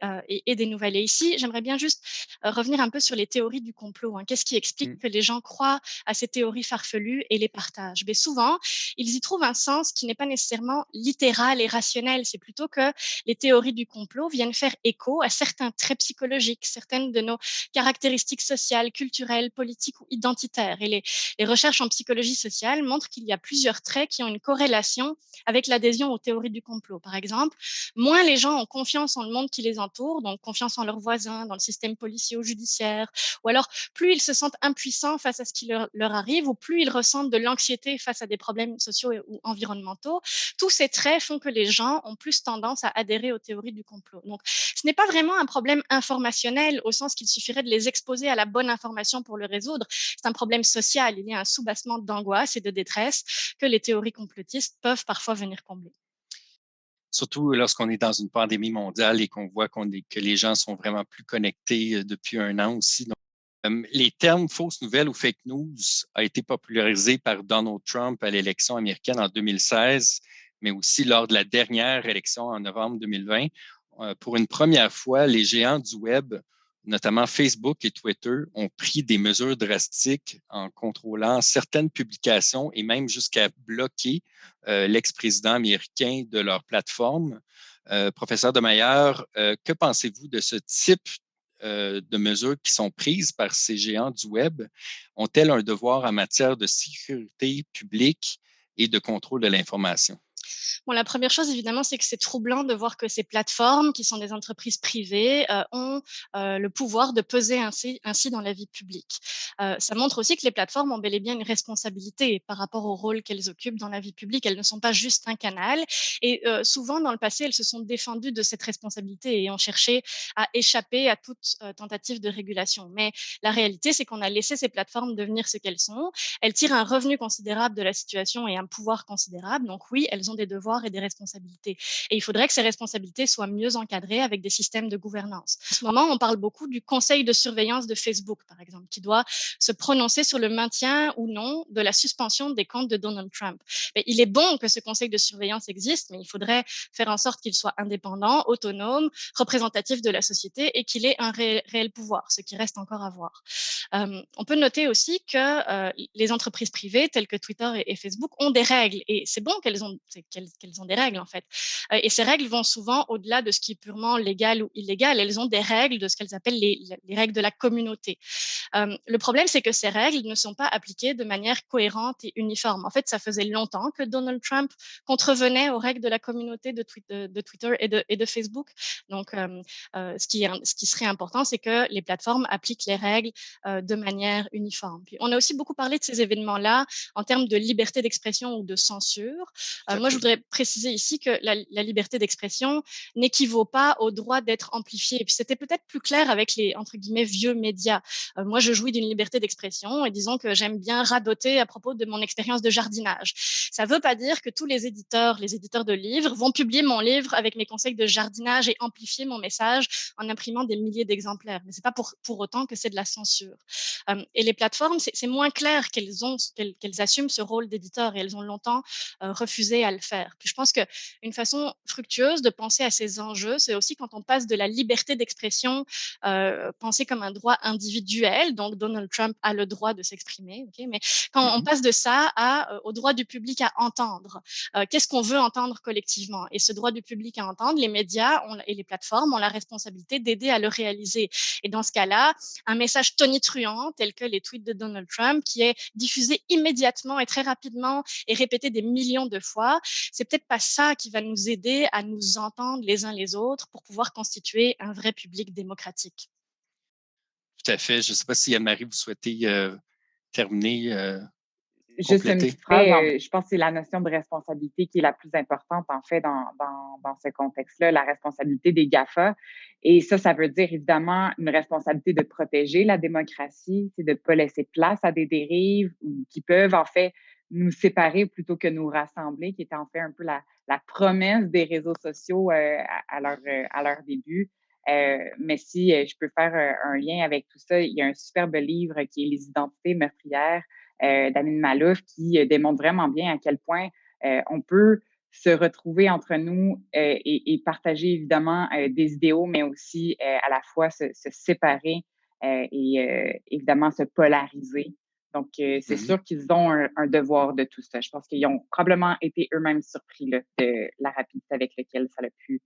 des nouvelles. Et ici, j'aimerais bien juste revenir un peu sur les théories du complot. Qu'est-ce qui explique que les gens croient à ces théories farfelues et les partagent? Mais souvent, ils y trouvent un sens qui n'est pas nécessairement littéral et rationnel. C'est plutôt que les théories du complot viennent faire écho à certains traits psychologiques, certaines de nos caractéristiques sociales, culturelles, politiques ou identitaires. Et les recherches en psychologie sociale montrent qu'il y a plusieurs traits qui ont une corrélation avec l'adhésion aux théories du complot. Par exemple, moins les gens ont confiance en le monde qui les entoure, donc confiance en leurs voisins, dans le système policier ou judiciaire, ou alors plus ils se sentent impuissants face à ce qui leur arrive, ou plus ils ressentent de l'anxiété face à des problèmes sociaux ou environnementaux. Tous ces traits font que les gens ont plus tendance à adhérer aux théories du complot. Donc, ce n'est pas vraiment un problème informationnel au sens qu'il suffirait de les exposer à la bonne information pour le résoudre. C'est un problème social. Il y a un soubassement d'angoisse et de détresse que les théories complotistes peuvent parfois venir combler. Surtout lorsqu'on est dans une pandémie mondiale et qu'on voit que les gens sont vraiment plus connectés depuis un an aussi. Donc, les termes fausses nouvelles ou fake news a été popularisé par Donald Trump à l'élection américaine en 2016, mais aussi lors de la dernière élection en novembre 2020. Pour une première fois, les géants du web, notamment Facebook et Twitter, ont pris des mesures drastiques en contrôlant certaines publications et même jusqu'à bloquer l'ex-président américain de leur plateforme. Professeur Demeyer, que pensez-vous de ce type de mesures qui sont prises par ces géants du web? Ont-elles un devoir en matière de sécurité publique et de contrôle de l'information? Bon, la première chose, évidemment, c'est que c'est troublant de voir que ces plateformes, qui sont des entreprises privées, ont le pouvoir de peser ainsi dans la vie publique. Ça montre aussi que les plateformes ont bel et bien une responsabilité par rapport au rôle qu'elles occupent dans la vie publique. Elles ne sont pas juste un canal. Et souvent, dans le passé, elles se sont défendues de cette responsabilité et ont cherché à échapper à toute tentative de régulation. Mais la réalité, c'est qu'on a laissé ces plateformes devenir ce qu'elles sont. Elles tirent un revenu considérable de la situation et un pouvoir considérable. Donc oui, elles ont des devoirs et des responsabilités. Et il faudrait que ces responsabilités soient mieux encadrées avec des systèmes de gouvernance. En ce moment, on parle beaucoup du conseil de surveillance de Facebook, par exemple, qui doit se prononcer sur le maintien ou non de la suspension des comptes de Donald Trump. Mais il est bon que ce conseil de surveillance existe, mais il faudrait faire en sorte qu'il soit indépendant, autonome, représentatif de la société et qu'il ait un réel pouvoir, ce qui reste encore à voir. On peut noter aussi que les entreprises privées telles que Twitter et Facebook ont des règles, et c'est bon qu'elles ont des règles en fait. Et ces règles vont souvent au-delà de ce qui est purement légal ou illégal. Elles ont des règles de ce qu'elles appellent les règles de la communauté. Le problème, c'est que ces règles ne sont pas appliquées de manière cohérente et uniforme. En fait, ça faisait longtemps que Donald Trump contrevenait aux règles de la communauté de Twitter et de Facebook. Donc, ce qui serait important, c'est que les plateformes appliquent les règles de manière uniforme. Puis, on a aussi beaucoup parlé de ces événements-là en termes de liberté d'expression ou de censure. Moi, je voudrais préciser ici que la liberté d'expression n'équivaut pas au droit d'être amplifié. Et puis, c'était peut-être plus clair avec les, entre guillemets, vieux médias. Moi, je jouis d'une liberté d'expression et disons que j'aime bien radoter à propos de mon expérience de jardinage. Ça ne veut pas dire que tous les éditeurs de livres vont publier mon livre avec mes conseils de jardinage et amplifier mon message en imprimant des milliers d'exemplaires. Mais ce n'est pas pour autant que c'est de la censure. Et les plateformes, c'est moins clair qu'elles assument ce rôle d'éditeur, et elles ont longtemps refusé à le faire. faire. Puis je pense qu'une façon fructueuse de penser à ces enjeux, c'est aussi quand on passe de la liberté d'expression pensée comme un droit individuel, donc Donald Trump a le droit de s'exprimer, mais quand on passe de ça au droit du public à entendre, qu'est-ce qu'on veut entendre collectivement? Et ce droit du public à entendre, les médias et les plateformes ont la responsabilité d'aider à le réaliser. Et dans ce cas-là, un message tonitruant, tel que les tweets de Donald Trump, qui est diffusé immédiatement et très rapidement et répété des millions de fois, c'est peut-être pas ça qui va nous aider à nous entendre les uns les autres pour pouvoir constituer un vrai public démocratique. Tout à fait. Je ne sais pas si Anne-Marie, vous souhaitez terminer, Juste une compléter. petite phrase, je pense que c'est la notion de responsabilité qui est la plus importante, en fait, dans ce contexte-là, la responsabilité des GAFA. Et ça veut dire évidemment une responsabilité de protéger la démocratie, c'est de ne pas laisser place à des dérives qui peuvent, en fait, nous séparer plutôt que nous rassembler, qui était en fait un peu la promesse des réseaux sociaux à leur début. Mais si je peux faire un lien avec tout ça, il y a un superbe livre qui est Les identités meurtrières d'Amin Malouf qui démontre vraiment bien à quel point on peut se retrouver entre nous et partager évidemment des idéaux, mais aussi à la fois se séparer et évidemment se polariser. Donc, c'est sûr qu'ils ont un devoir de tout ça. Je pense qu'ils ont probablement été eux-mêmes surpris là, de la rapidité avec laquelle ça a pu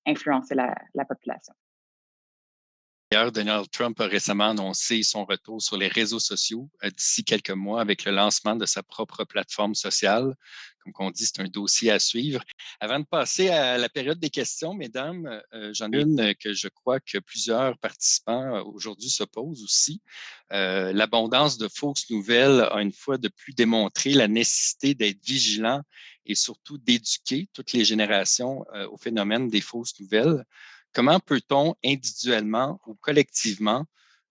influencer la population. D'ailleurs, Donald Trump a récemment annoncé son retour sur les réseaux sociaux d'ici quelques mois avec le lancement de sa propre plateforme sociale. Comme on dit, c'est un dossier à suivre. Avant de passer à la période des questions, mesdames, j'en ai une que je crois que plusieurs participants aujourd'hui se posent aussi. L'abondance de fausses nouvelles a une fois de plus démontré la nécessité d'être vigilant et surtout d'éduquer toutes les générations au phénomène des fausses nouvelles. Comment peut-on individuellement ou collectivement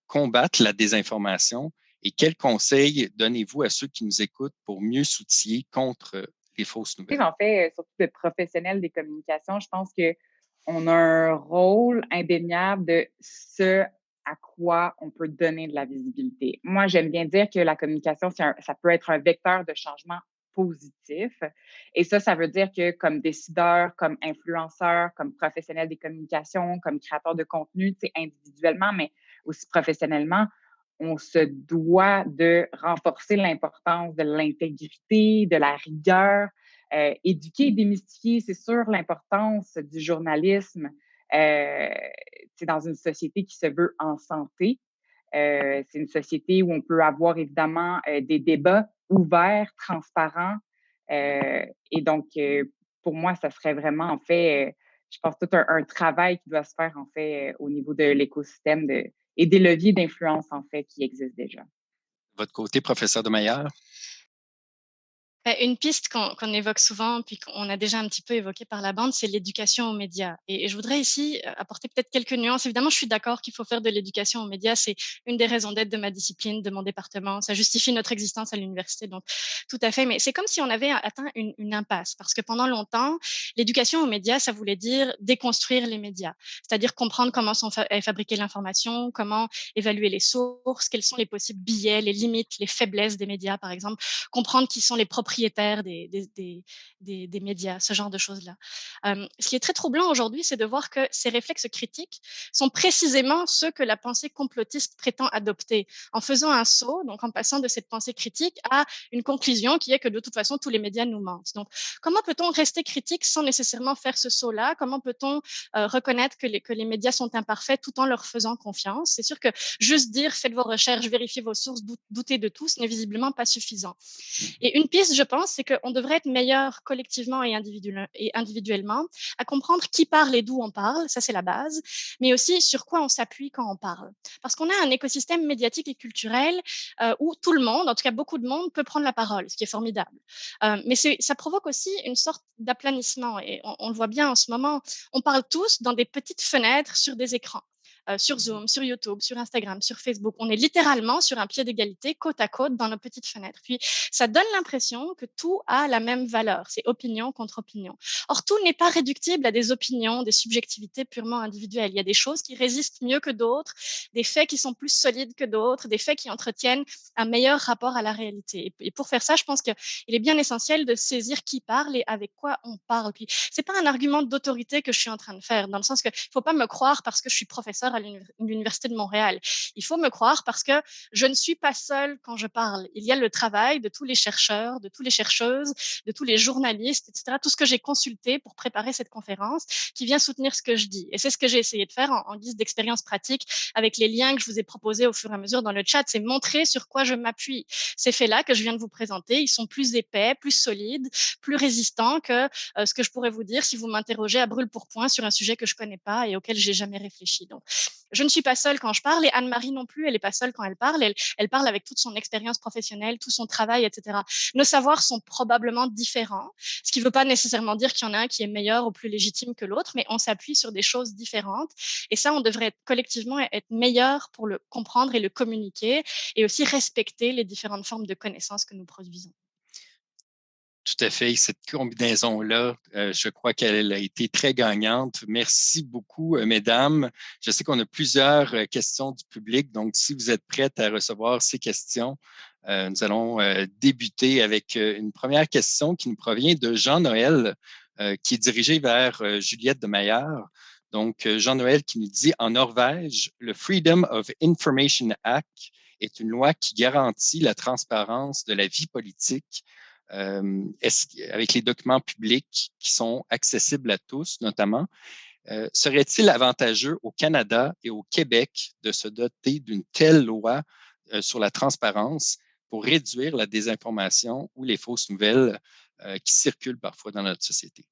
combattre la désinformation et quels conseils donnez-vous à ceux qui nous écoutent pour mieux s'outiller contre les fausses nouvelles? En fait, surtout de professionnels des communications, je pense qu'on a un rôle indéniable de ce à quoi on peut donner de la visibilité. Moi, j'aime bien dire que la communication, ça peut être un vecteur de changement positif. Et ça veut dire que comme décideur, comme influenceur, comme professionnel des communications, comme créateur de contenu, individuellement, mais aussi professionnellement, on se doit de renforcer l'importance de l'intégrité, de la rigueur, éduquer et démystifier, c'est sûr, l'importance du journalisme dans une société qui se veut en santé. C'est une société où on peut avoir évidemment des débats ouverts, transparents. Et donc, pour moi, ça serait vraiment, en fait, je pense, tout un travail qui doit se faire, en fait, au niveau de l'écosystème et des leviers d'influence, en fait, qui existent déjà. Votre côté, professeur de Maillard? Une piste qu'on évoque souvent, puis qu'on a déjà un petit peu évoqué par la bande, c'est l'éducation aux médias. Et je voudrais ici apporter peut-être quelques nuances. Évidemment, je suis d'accord qu'il faut faire de l'éducation aux médias. C'est une des raisons d'être de ma discipline, de mon département. Ça justifie notre existence à l'université. Donc, tout à fait. Mais c'est comme si on avait atteint une impasse. Parce que pendant longtemps, l'éducation aux médias, ça voulait dire déconstruire les médias. C'est-à-dire comprendre comment est fabriquée l'information, comment évaluer les sources, quels sont les possibles biais, les limites, les faiblesses des médias, par exemple. Comprendre qui sont les propriétaires des médias, ce genre de choses-là. Ce qui est très troublant aujourd'hui, c'est de voir que ces réflexes critiques sont précisément ceux que la pensée complotiste prétend adopter, en faisant un saut, donc en passant de cette pensée critique à une conclusion qui est que de toute façon, tous les médias nous mentent. Donc, comment peut-on rester critique sans nécessairement faire ce saut-là? Comment peut-on reconnaître que les médias sont imparfaits tout en leur faisant confiance? C'est sûr que juste dire, faites vos recherches, vérifiez vos sources, doutez de tout, ce n'est visiblement pas suffisant. Et une piste, je pense, c'est qu'on devrait être meilleur collectivement et individuellement à comprendre qui parle et d'où on parle, ça c'est la base, mais aussi sur quoi on s'appuie quand on parle. Parce qu'on a un écosystème médiatique et culturel où tout le monde, en tout cas beaucoup de monde, peut prendre la parole, ce qui est formidable. Mais ça provoque aussi une sorte d'aplanissement et on le voit bien en ce moment. On parle tous dans des petites fenêtres sur des écrans. sur Zoom, sur YouTube, sur Instagram, sur Facebook. On est littéralement sur un pied d'égalité, côte à côte, dans nos petites fenêtres. Puis, ça donne l'impression que tout a la même valeur. C'est opinion contre opinion. Or, tout n'est pas réductible à des opinions, des subjectivités purement individuelles. Il y a des choses qui résistent mieux que d'autres, des faits qui sont plus solides que d'autres, des faits qui entretiennent un meilleur rapport à la réalité. Et pour faire ça, je pense qu'il est bien essentiel de saisir qui parle et avec quoi on parle. Puis, c'est pas un argument d'autorité que je suis en train de faire, dans le sens que il faut pas me croire parce que je suis professeur à l'Université de Montréal. Il faut me croire parce que je ne suis pas seule quand je parle. Il y a le travail de tous les chercheurs, de toutes les chercheuses, de tous les journalistes, etc. Tout ce que j'ai consulté pour préparer cette conférence qui vient soutenir ce que je dis. Et c'est ce que j'ai essayé de faire en guise d'expérience pratique avec les liens que je vous ai proposés au fur et à mesure dans le chat. C'est montrer sur quoi je m'appuie. Ces faits-là que je viens de vous présenter, ils sont plus épais, plus solides, plus résistants que ce que je pourrais vous dire si vous m'interrogez à brûle-pourpoint sur un sujet que je connais pas et auquel j'ai jamais réfléchi. Donc, je ne suis pas seule quand je parle et Anne-Marie non plus, elle est pas seule quand elle parle. Elle parle avec toute son expérience professionnelle, tout son travail, etc. Nos savoirs sont probablement différents, ce qui ne veut pas nécessairement dire qu'il y en a un qui est meilleur ou plus légitime que l'autre, mais on s'appuie sur des choses différentes. Et ça, on devrait collectivement être meilleur pour le comprendre et le communiquer et aussi respecter les différentes formes de connaissances que nous produisons. Tout à fait. Cette combinaison-là, je crois qu'elle a été très gagnante. Merci beaucoup, mesdames. Je sais qu'on a plusieurs questions du public, donc si vous êtes prêtes à recevoir ces questions, nous allons débuter avec une première question qui nous provient de Jean-Noël, qui est dirigé vers Juliette de Maillard. Donc, Jean-Noël qui nous dit, en Norvège, le Freedom of Information Act est une loi qui garantit la transparence de la vie politique avec les documents publics qui sont accessibles à tous, notamment. Serait-il avantageux au Canada et au Québec de se doter d'une telle loi sur la transparence pour réduire la désinformation ou les fausses nouvelles qui circulent parfois dans notre société?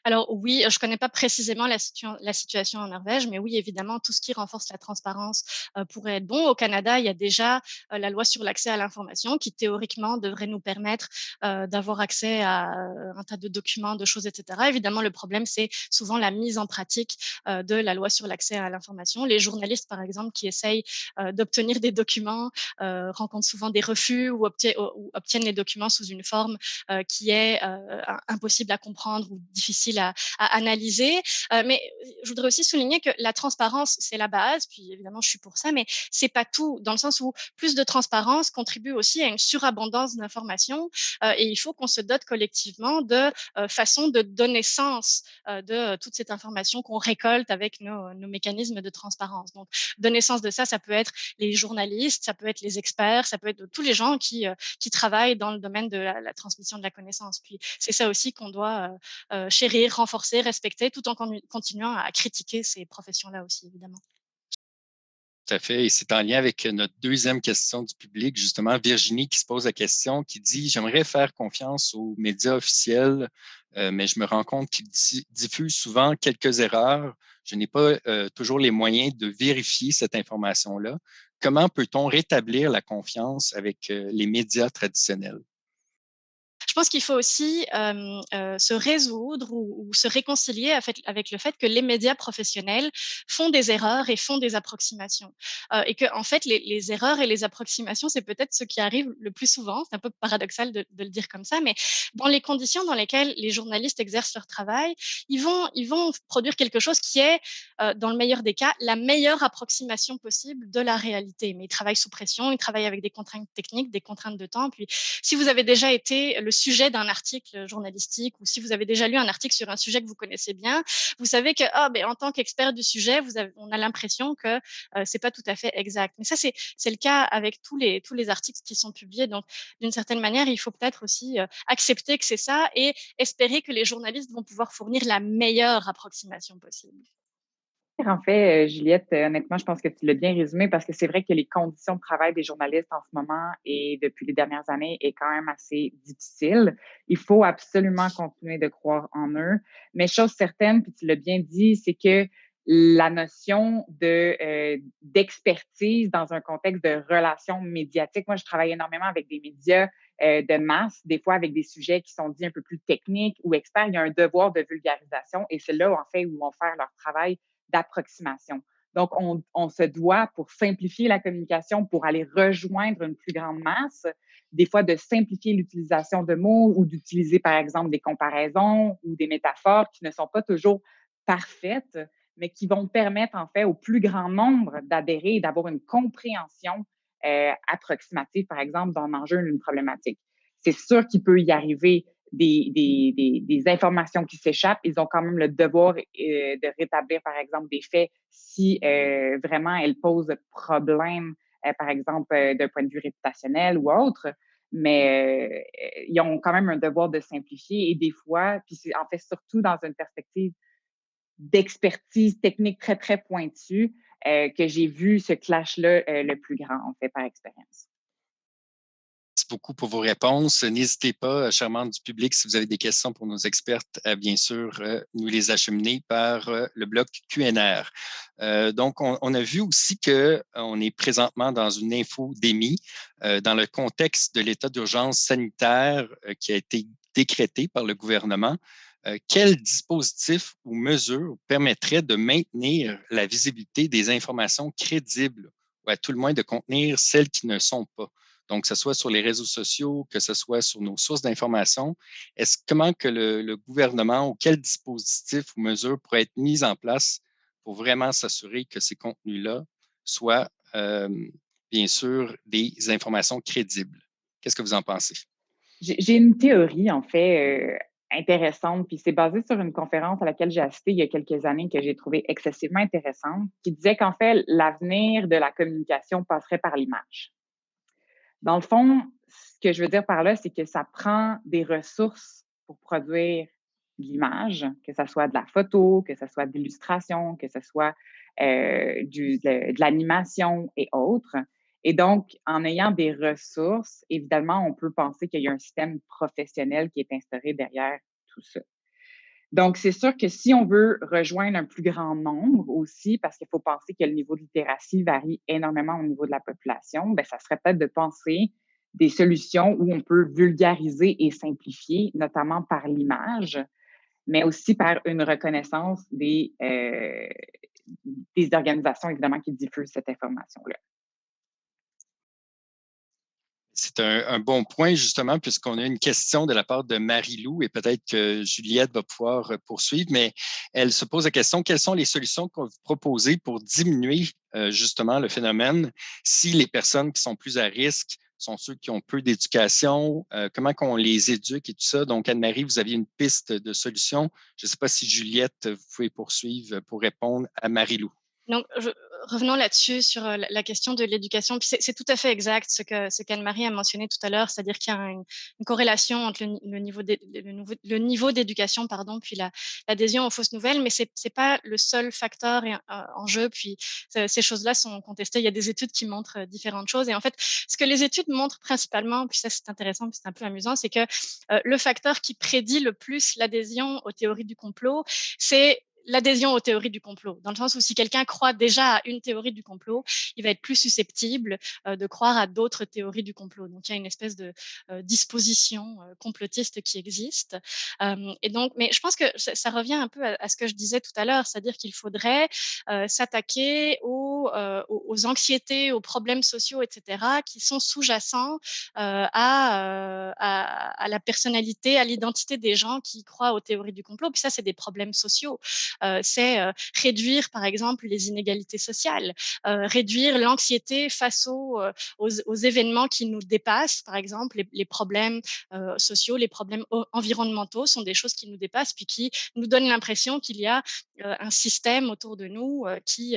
Alors oui, je connais pas précisément la situation en Norvège, mais oui, évidemment, tout ce qui renforce la transparence pourrait être bon. Au Canada, il y a déjà la loi sur l'accès à l'information qui théoriquement devrait nous permettre d'avoir accès à un tas de documents, de choses, etc. Évidemment, le problème, c'est souvent la mise en pratique de la loi sur l'accès à l'information. Les journalistes, par exemple, qui essayent d'obtenir des documents rencontrent souvent des refus ou obtiennent les documents sous une forme qui est impossible à comprendre ou difficile à analyser. Mais je voudrais aussi souligner que la transparence, c'est la base. Puis évidemment, je suis pour ça, mais c'est pas tout, dans le sens où plus de transparence contribue aussi à une surabondance d'informations. Et il faut qu'on se dote collectivement de façons de donner sens de toute cette information qu'on récolte avec nos mécanismes de transparence. Donc, donner sens de ça, ça peut être les journalistes, ça peut être les experts, ça peut être tous les gens qui travaillent dans le domaine de la transmission de la connaissance. Puis c'est ça aussi qu'on doit chérir, renforcer, respecter, tout en continuant à critiquer ces professions-là aussi, évidemment. Tout à fait. Et c'est en lien avec notre deuxième question du public, justement, Virginie qui se pose la question, qui dit « J'aimerais faire confiance aux médias officiels, mais je me rends compte qu'ils diffusent souvent quelques erreurs. Je n'ai pas toujours les moyens de vérifier cette information-là. Comment peut-on rétablir la confiance avec les médias traditionnels? » Je pense qu'il faut aussi se résoudre ou se réconcilier avec le fait que les médias professionnels font des erreurs et font des approximations. Et que, en fait, les erreurs et les approximations, c'est peut-être ce qui arrive le plus souvent. C'est un peu paradoxal de le dire comme ça, mais dans les conditions dans lesquelles les journalistes exercent leur travail, ils vont produire quelque chose qui est, dans le meilleur des cas, la meilleure approximation possible de la réalité. Mais ils travaillent sous pression, ils travaillent avec des contraintes techniques, des contraintes de temps. Puis, si vous avez déjà été le sujet d'un article journalistique ou si vous avez déjà lu un article sur un sujet que vous connaissez bien, vous savez que en tant qu'expert du sujet, on a l'impression que c'est pas tout à fait exact. Mais ça, c'est le cas avec tous les articles qui sont publiés. Donc, d'une certaine manière, il faut peut-être aussi accepter que c'est ça et espérer que les journalistes vont pouvoir fournir la meilleure approximation possible. En fait, Juliette, honnêtement, je pense que tu l'as bien résumé parce que c'est vrai que les conditions de travail des journalistes en ce moment et depuis les dernières années est quand même assez difficile. Il faut absolument continuer de croire en eux. Mais chose certaine, puis tu l'as bien dit, c'est que la notion d'expertise dans un contexte de relations médiatiques. Moi, je travaille énormément avec des médias de masse, des fois avec des sujets qui sont dits un peu plus techniques ou experts. Il y a un devoir de vulgarisation et c'est là, en fait, où vont faire leur travail d'approximation. Donc, on se doit, pour simplifier la communication, pour aller rejoindre une plus grande masse, des fois de simplifier l'utilisation de mots ou d'utiliser, par exemple, des comparaisons ou des métaphores qui ne sont pas toujours parfaites, mais qui vont permettre, en fait, au plus grand nombre d'adhérer et d'avoir une compréhension approximative, par exemple, d'un enjeu ou d'une problématique. C'est sûr qu'il peut y arriver des informations qui s'échappent. Ils ont quand même le devoir de rétablir, par exemple, des faits si vraiment elles posent problème, par exemple, d'un point de vue réputationnel ou autre. Mais ils ont quand même un devoir de simplifier et des fois, puis c'est en fait surtout dans une perspective d'expertise technique très, très pointue, que j'ai vu ce clash-là le plus grand, en fait, par expérience. Merci beaucoup pour vos réponses. N'hésitez pas, chers membres du public, si vous avez des questions pour nos expertes, à bien sûr nous les acheminer par le bloc QNR. Donc, on a vu aussi qu'on est présentement dans une infodémie dans le contexte de l'état d'urgence sanitaire qui a été décrété par le gouvernement. Quel dispositif ou mesures permettrait de maintenir la visibilité des informations crédibles ou à tout le moins de contenir celles qui ne sont pas? Donc, que ce soit sur les réseaux sociaux, que ce soit sur nos sources d'information, comment que le gouvernement ou quel dispositif ou mesures pourraient être mis en place pour vraiment s'assurer que ces contenus-là soient, bien sûr, des informations crédibles? Qu'est-ce que vous en pensez? J'ai une théorie, en fait, intéressante, puis c'est basé sur une conférence à laquelle j'ai assisté il y a quelques années que j'ai trouvée excessivement intéressante, qui disait qu'en fait, l'avenir de la communication passerait par l'image. Dans le fond, ce que je veux dire par là, c'est que ça prend des ressources pour produire de l'image, que ce soit de la photo, que ce soit de l'illustration, que ce soit de l'animation et autres. Et donc, en ayant des ressources, évidemment, on peut penser qu'il y a un système professionnel qui est instauré derrière tout ça. Donc, c'est sûr que si on veut rejoindre un plus grand nombre aussi, parce qu'il faut penser que le niveau de littératie varie énormément au niveau de la population, bien, ça serait peut-être de penser des solutions où on peut vulgariser et simplifier, notamment par l'image, mais aussi par une reconnaissance des organisations, évidemment, qui diffusent cette information-là. C'est un bon point, justement, puisqu'on a une question de la part de Marie-Lou et peut-être que Juliette va pouvoir poursuivre, mais elle se pose la question, quelles sont les solutions que vous proposez pour diminuer justement le phénomène si les personnes qui sont plus à risque sont ceux qui ont peu d'éducation, comment qu'on les éduque et tout ça. Donc, Anne-Marie, vous aviez une piste de solution. Je ne sais pas si Juliette, vous pouvez poursuivre pour répondre à Marie-Lou. Donc, revenons là-dessus sur la question de l'éducation. Puis c'est tout à fait exact ce qu'Anne-Marie a mentionné tout à l'heure, c'est-à-dire qu'il y a une corrélation entre le niveau d'éducation, puis l'adhésion aux fausses nouvelles, mais c'est pas le seul facteur en jeu. Puis ces choses-là sont contestées. Il y a des études qui montrent différentes choses. Et en fait, ce que les études montrent principalement, puis ça c'est intéressant, puis c'est un peu amusant, c'est que le facteur qui prédit le plus l'adhésion aux théories du complot, c'est l'adhésion aux théories du complot, dans le sens où si quelqu'un croit déjà à une théorie du complot, il va être plus susceptible de croire à d'autres théories du complot. Donc, il y a une espèce de disposition complotiste qui existe. Et donc, mais je pense que ça revient un peu à ce que je disais tout à l'heure, c'est-à-dire qu'il faudrait s'attaquer aux anxiétés, aux problèmes sociaux, etc., qui sont sous-jacents à la personnalité, à l'identité des gens qui croient aux théories du complot. Puis ça, c'est des problèmes sociaux. C'est réduire, par exemple, les inégalités sociales, réduire l'anxiété face aux événements qui nous dépassent, par exemple, les problèmes sociaux, les problèmes environnementaux sont des choses qui nous dépassent, puis qui nous donnent l'impression qu'il y a un système autour de nous qui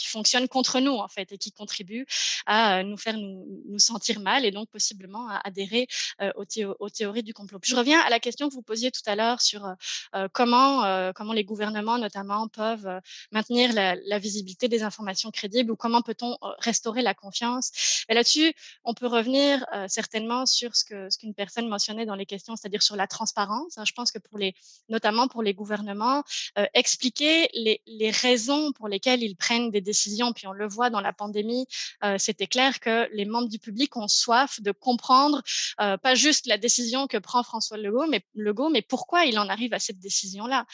fonctionne contre nous, en fait, et qui contribue à nous faire nous sentir mal et donc possiblement à adhérer aux théories du complot. Puis je reviens à la question que vous posiez tout à l'heure sur comment les gouvernements, notamment, peuvent maintenir la visibilité des informations crédibles ou comment peut-on restaurer la confiance. Et là-dessus, on peut revenir certainement sur ce qu'une personne mentionnait dans les questions, c'est-à-dire sur la transparence. Je pense que notamment pour les gouvernements, expliquer les raisons pour lesquelles ils prennent des décisions. Puis on le voit dans la pandémie, c'était clair que les membres du public ont soif de comprendre pas juste la décision que prend François Legault, mais pourquoi il en arrive à cette décision-là.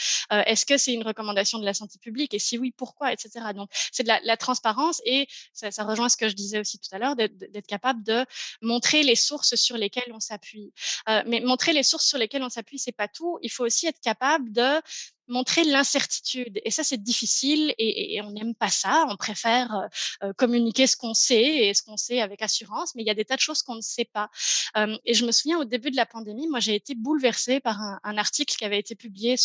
est-ce que c'est une recommandation de la santé publique? Et si oui, pourquoi, etc. Donc, c'est de la transparence et ça rejoint ce que je disais aussi tout à l'heure, d'être capable de montrer les sources sur lesquelles on s'appuie. Mais montrer les sources sur lesquelles on s'appuie, c'est pas tout. Il faut aussi être capable de montrer l'incertitude. Et ça, c'est difficile et on n'aime pas ça. On préfère communiquer ce qu'on sait et ce qu'on sait avec assurance, mais il y a des tas de choses qu'on ne sait pas. Et je me souviens au début de la pandémie, moi, j'ai été bouleversée par un article qui avait été publié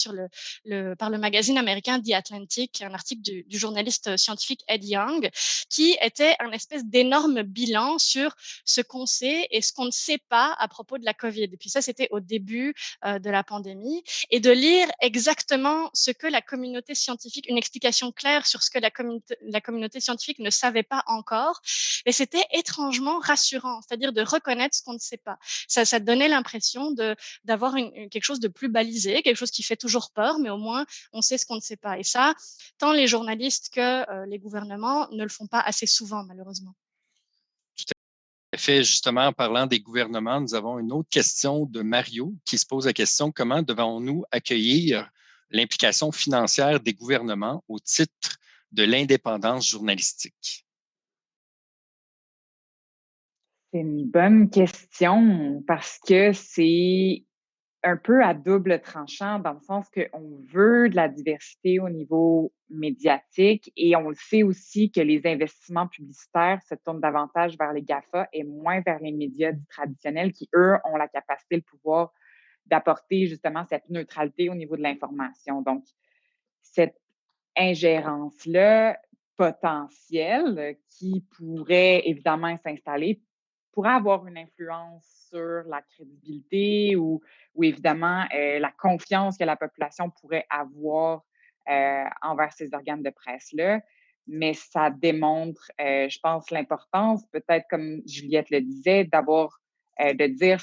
par le magazine américain The Atlantic, un article du journaliste scientifique Ed Young, qui était un espèce d'énorme bilan sur ce qu'on sait et ce qu'on ne sait pas à propos de la COVID. Et puis ça, c'était au début de la pandémie. Et de lire exactement ce que la communauté scientifique, une explication claire sur ce que la communauté scientifique ne savait pas encore. Et c'était étrangement rassurant, c'est-à-dire de reconnaître ce qu'on ne sait pas. Ça donnait l'impression d'avoir quelque chose de plus balisé, quelque chose qui fait toujours peur, mais au moins on sait ce qu'on ne sait pas. Et ça, tant les journalistes que les gouvernements ne le font pas assez souvent, malheureusement. Fait, justement, en parlant des gouvernements, nous avons une autre question de Mario qui se pose la question: comment devons-nous accueillir l'implication financière des gouvernements au titre de l'indépendance journalistique? C'est une bonne question parce que c'est un peu à double tranchant dans le sens qu'on veut de la diversité au niveau médiatique et on le sait aussi que les investissements publicitaires se tournent davantage vers les GAFA et moins vers les médias traditionnels qui, eux, ont la capacité, le pouvoir d'apporter justement cette neutralité au niveau de l'information. Donc, cette ingérence-là potentielle qui pourrait évidemment s'installer pourrait avoir une influence sur la crédibilité ou évidemment la confiance que la population pourrait avoir envers ces organes de presse-là. Mais ça démontre, je pense, l'importance, peut-être comme Juliette le disait, de dire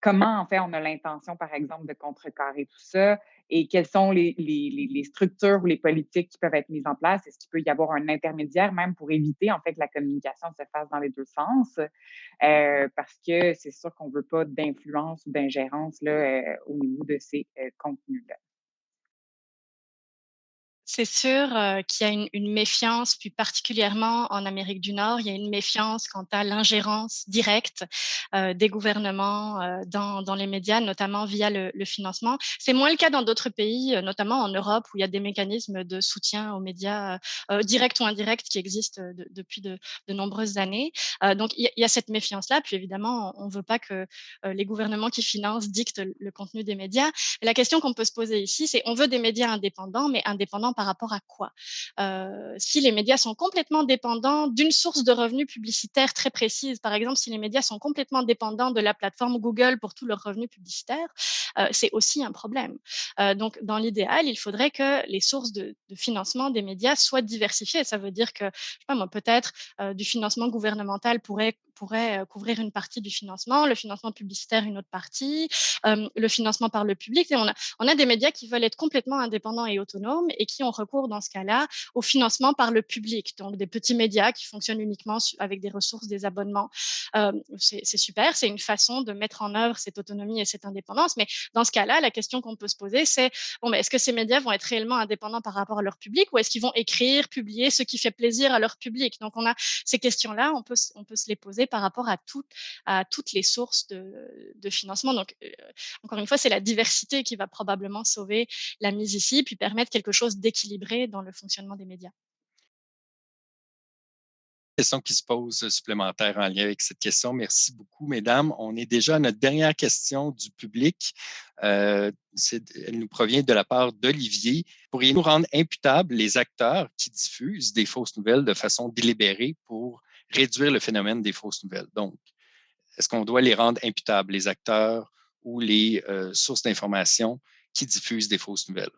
comment en fait on a l'intention, par exemple, de contrecarrer tout ça et quelles sont les structures ou les politiques qui peuvent être mises en place. Est-ce qu'il peut y avoir un intermédiaire même pour éviter en fait que la communication se fasse dans les deux sens? Parce que c'est sûr qu'on ne veut pas d'influence ou d'ingérence là, au niveau de ces contenus-là. C'est sûr qu'il y a une méfiance, puis particulièrement en Amérique du Nord, il y a une méfiance quant à l'ingérence directe des gouvernements dans les médias, notamment via le financement. C'est moins le cas dans d'autres pays, notamment en Europe, où il y a des mécanismes de soutien aux médias directs ou indirects qui existent depuis de nombreuses années. Donc, il y a cette méfiance-là. Puis évidemment, on ne veut pas que les gouvernements qui financent dictent le contenu des médias. Et la question qu'on peut se poser ici, c'est on veut des médias indépendants, mais indépendants par rapport à quoi? Si les médias sont complètement dépendants d'une source de revenus publicitaires très précise, par exemple, si les médias sont complètement dépendants de la plateforme Google pour tous leurs revenus publicitaires, c'est aussi un problème. Donc, dans l'idéal, il faudrait que les sources de financement des médias soient diversifiées. Ça veut dire que, je sais pas moi, peut-être du financement gouvernemental pourrait couvrir une partie du financement, le financement publicitaire une autre partie, le financement par le public. Et on a des médias qui veulent être complètement indépendants et autonomes et qui ont recours dans ce cas-là au financement par le public. Donc, des petits médias qui fonctionnent uniquement avec des ressources, des abonnements. C'est super, c'est une façon de mettre en œuvre cette autonomie et cette indépendance. Mais dans ce cas-là, la question qu'on peut se poser, c'est bon, mais est-ce que ces médias vont être réellement indépendants par rapport à leur public ou est-ce qu'ils vont écrire, publier ce qui fait plaisir à leur public? Donc, on a ces questions-là, on peut se les poser par rapport à toutes les sources de financement. Donc, encore une fois, c'est la diversité qui va probablement sauver la mise ici, puis permettre quelque chose d'équilibré dans le fonctionnement des médias. Question qui se pose supplémentaire en lien avec cette question. Merci beaucoup, mesdames. On est déjà à notre dernière question du public. Elle nous provient de la part d'Olivier. Pourriez-vous rendre imputables les acteurs qui diffusent des fausses nouvelles de façon délibérée pour réduire le phénomène des fausses nouvelles? Donc, est-ce qu'on doit les rendre imputables, les acteurs ou les sources d'information qui diffusent des fausses nouvelles?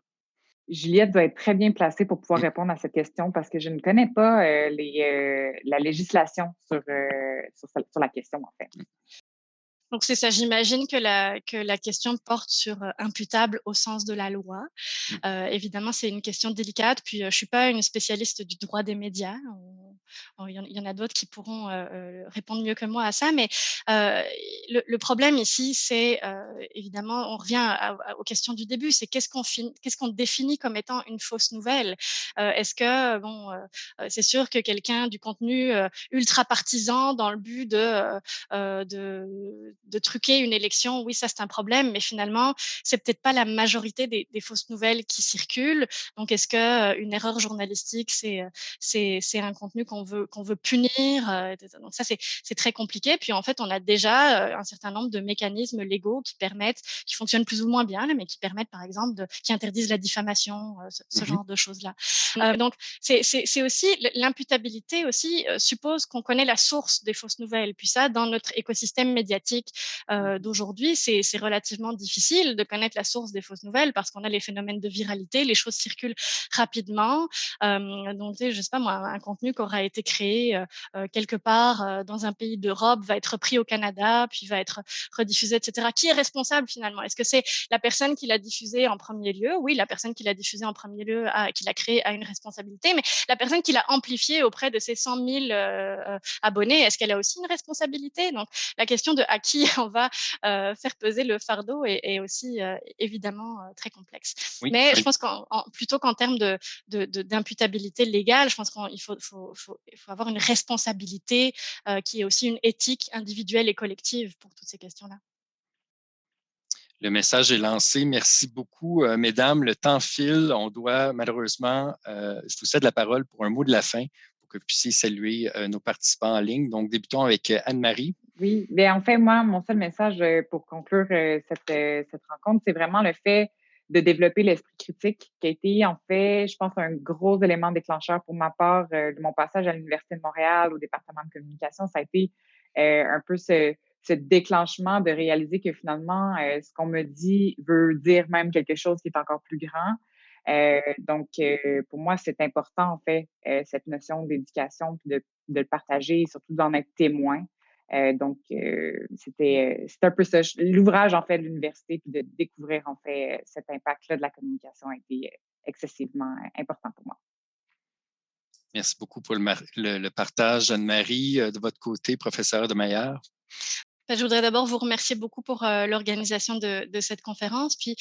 Juliette doit être très bien placée pour pouvoir répondre à cette question parce que je ne connais pas la législation sur la question, en fait. Donc, c'est ça. J'imagine que la question porte sur imputable au sens de la loi. Évidemment, c'est une question délicate. Puis, je suis pas une spécialiste du droit des médias. il y en a d'autres qui pourront répondre mieux que moi à ça, mais le problème ici, c'est évidemment, on revient aux questions du début, c'est qu'est-ce qu'on définit comme étant une fausse nouvelle. Est-ce que, c'est sûr que quelqu'un du contenu ultra partisan dans le but de truquer une élection, oui, ça c'est un problème, mais finalement, c'est peut-être pas la majorité des fausses nouvelles qui circulent. Donc, est-ce que une erreur journalistique, c'est un contenu qu'on veut punir? Donc ça, c'est très compliqué. Puis en fait, on a déjà un certain nombre de mécanismes légaux qui fonctionnent plus ou moins bien, là, mais qui permettent, par exemple, qui interdisent la diffamation, ce genre de choses-là. Donc, c'est aussi l'imputabilité aussi suppose qu'on connaît la source des fausses nouvelles. Puis ça, dans notre écosystème médiatique d'aujourd'hui, c'est relativement difficile de connaître la source des fausses nouvelles parce qu'on a les phénomènes de viralité, les choses circulent rapidement. Donc, tu sais, je sais pas moi, un contenu qui aura été créé quelque part dans un pays d'Europe va être repris au Canada, puis va être rediffusé, etc. Qui est responsable finalement? Est-ce que c'est la personne qui l'a diffusé en premier lieu? Oui, la personne qui l'a diffusé en premier lieu, qui l'a créé, a une responsabilité, mais la personne qui l'a amplifié auprès de ses 100 000 abonnés, est-ce qu'elle a aussi une responsabilité? Donc, la question de à qui on va faire peser le fardeau est aussi évidemment très complexe. Oui, Mais oui. je pense plutôt qu'en termes d'imputabilité légale, je pense qu'il faut avoir une responsabilité qui est aussi une éthique individuelle et collective pour toutes ces questions-là. Le message est lancé. Merci beaucoup, mesdames. Le temps file. On doit malheureusement, je vous cède la parole pour un mot de la fin pour que vous puissiez saluer nos participants en ligne. Donc, débutons avec Anne-Marie. Oui, bien en fait, moi, mon seul message pour conclure cette rencontre, c'est vraiment le fait de développer l'esprit critique qui a été, en fait, je pense, un gros élément déclencheur pour ma part de mon passage à l'Université de Montréal, au département de communication. Ça a été un peu ce déclenchement de réaliser que finalement, ce qu'on me dit veut dire même quelque chose qui est encore plus grand. Donc, pour moi, c'est important, en fait, cette notion d'éducation, puis de le partager, et surtout d'en être témoin. Donc, c'était un peu ça. L'ouvrage, en fait, de l'université, puis de découvrir, en fait, cet impact-là de la communication a été excessivement important pour moi. Merci beaucoup pour le partage, Anne-Marie. De votre côté, professeure de Maillard. Je voudrais d'abord vous remercier beaucoup pour l'organisation de cette conférence. Puis,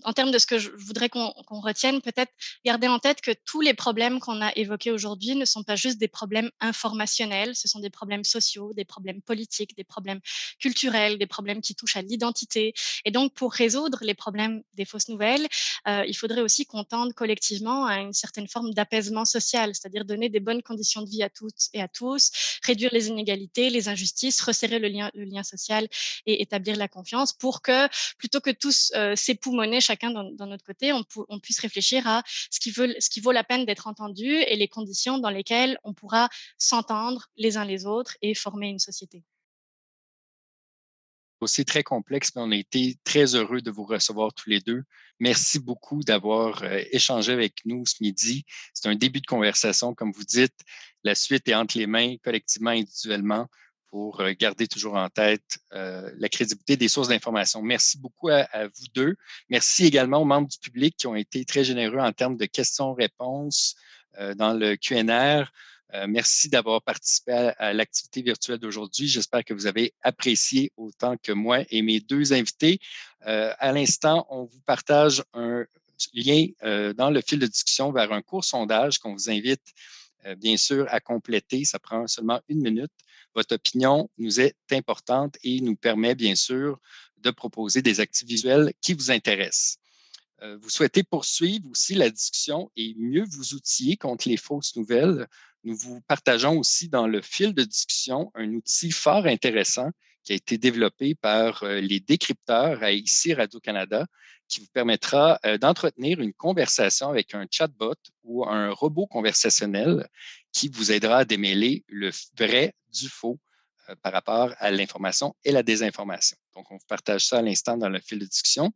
en termes de ce que je voudrais qu'on retienne, peut-être garder en tête que tous les problèmes qu'on a évoqués aujourd'hui ne sont pas juste des problèmes informationnels, ce sont des problèmes sociaux, des problèmes politiques, des problèmes culturels, des problèmes qui touchent à l'identité. Et donc, pour résoudre les problèmes des fausses nouvelles, il faudrait aussi qu'on tende collectivement à une certaine forme d'apaisement social, c'est-à-dire donner des bonnes conditions de vie à toutes et à tous, réduire les inégalités, les injustices, resserrer le lien social et établir la confiance pour que, plutôt que tous s'époumoner chacun dans notre côté, on puisse réfléchir à ce qui vaut la peine d'être entendu et les conditions dans lesquelles on pourra s'entendre les uns les autres et former une société. Aussi très complexe, mais on a été très heureux de vous recevoir tous les deux. Merci beaucoup d'avoir échangé avec nous ce midi. C'est un début de conversation, comme vous dites. La suite est entre les mains, collectivement, individuellement, pour garder toujours en tête la crédibilité des sources d'information. Merci beaucoup à vous deux. Merci également aux membres du public qui ont été très généreux en termes de questions-réponses dans le QNR. Merci d'avoir participé à l'activité virtuelle d'aujourd'hui. J'espère que vous avez apprécié autant que moi et mes deux invités. À l'instant, on vous partage un lien dans le fil de discussion vers un court sondage qu'on vous invite bien sûr à compléter. Ça prend seulement 1 minute. Votre opinion nous est importante et nous permet bien sûr de proposer des activités visuelles qui vous intéressent. Vous souhaitez poursuivre aussi la discussion et mieux vous outiller contre les fausses nouvelles. Nous vous partageons aussi dans le fil de discussion un outil fort intéressant qui a été développé par les décrypteurs à ici Radio-Canada qui vous permettra d'entretenir une conversation avec un chatbot ou un robot conversationnel qui vous aidera à démêler le vrai du faux par rapport à l'information et la désinformation. Donc, on vous partage ça à l'instant dans le fil de discussion.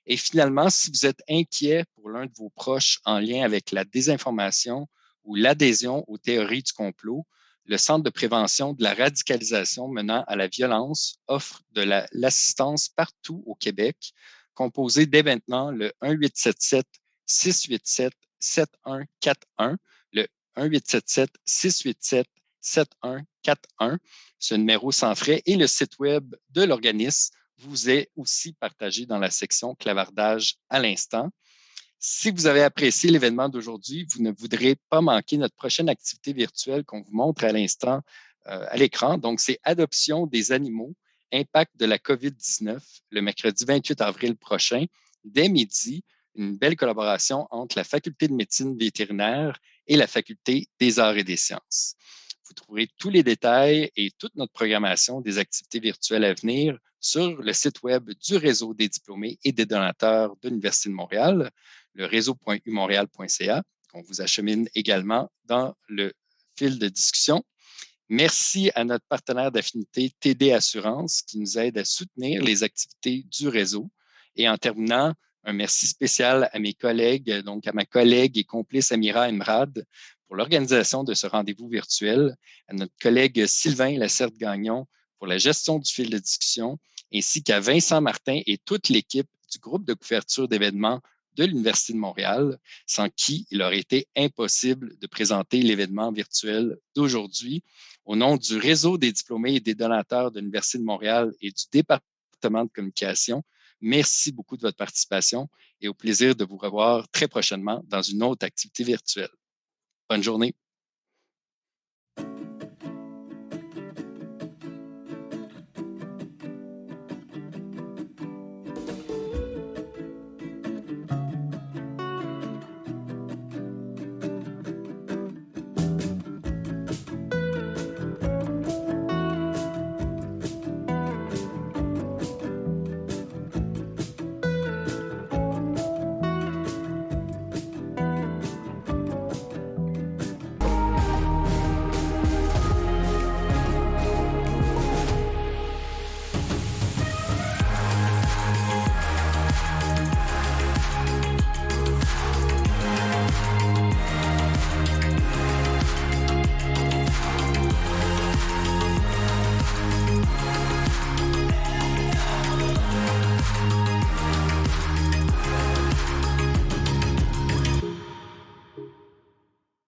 Et finalement, si vous êtes inquiet pour l'un de vos proches en lien avec la désinformation ou l'adhésion aux théories du complot, le Centre de prévention de la radicalisation menant à la violence offre de l'assistance partout au Québec. Composez dès maintenant le 1877-687-7141, le 1-877-687-7141. Ce numéro sans frais et le site web de l'organisme vous est aussi partagé dans la section clavardage à l'instant. Si vous avez apprécié l'événement d'aujourd'hui, vous ne voudrez pas manquer notre prochaine activité virtuelle qu'on vous montre à l'instant à l'écran. Donc, c'est Adoption des animaux, impact de la COVID-19, le mercredi 28 avril prochain, dès midi, une belle collaboration entre la Faculté de médecine vétérinaire et la Faculté des arts et des sciences. Vous trouverez tous les détails et toute notre programmation des activités virtuelles à venir sur le site web du Réseau des diplômés et des donateurs de l'Université de Montréal, le réseau.umontréal.ca, qu'on vous achemine également dans le fil de discussion. Merci à notre partenaire d'affinité TD Assurance qui nous aide à soutenir les activités du réseau. Et en terminant, un merci spécial à mes collègues, donc à ma collègue et complice Amira Emrad pour l'organisation de ce rendez-vous virtuel, à notre collègue Sylvain Lacerte-Gagnon pour la gestion du fil de discussion, ainsi qu'à Vincent Martin et toute l'équipe du groupe de couverture d'événements de l'Université de Montréal, sans qui il aurait été impossible de présenter l'événement virtuel d'aujourd'hui. Au nom du réseau des diplômés et des donateurs de l'Université de Montréal et du département de communication, merci beaucoup de votre participation et au plaisir de vous revoir très prochainement dans une autre activité virtuelle. Bonne journée.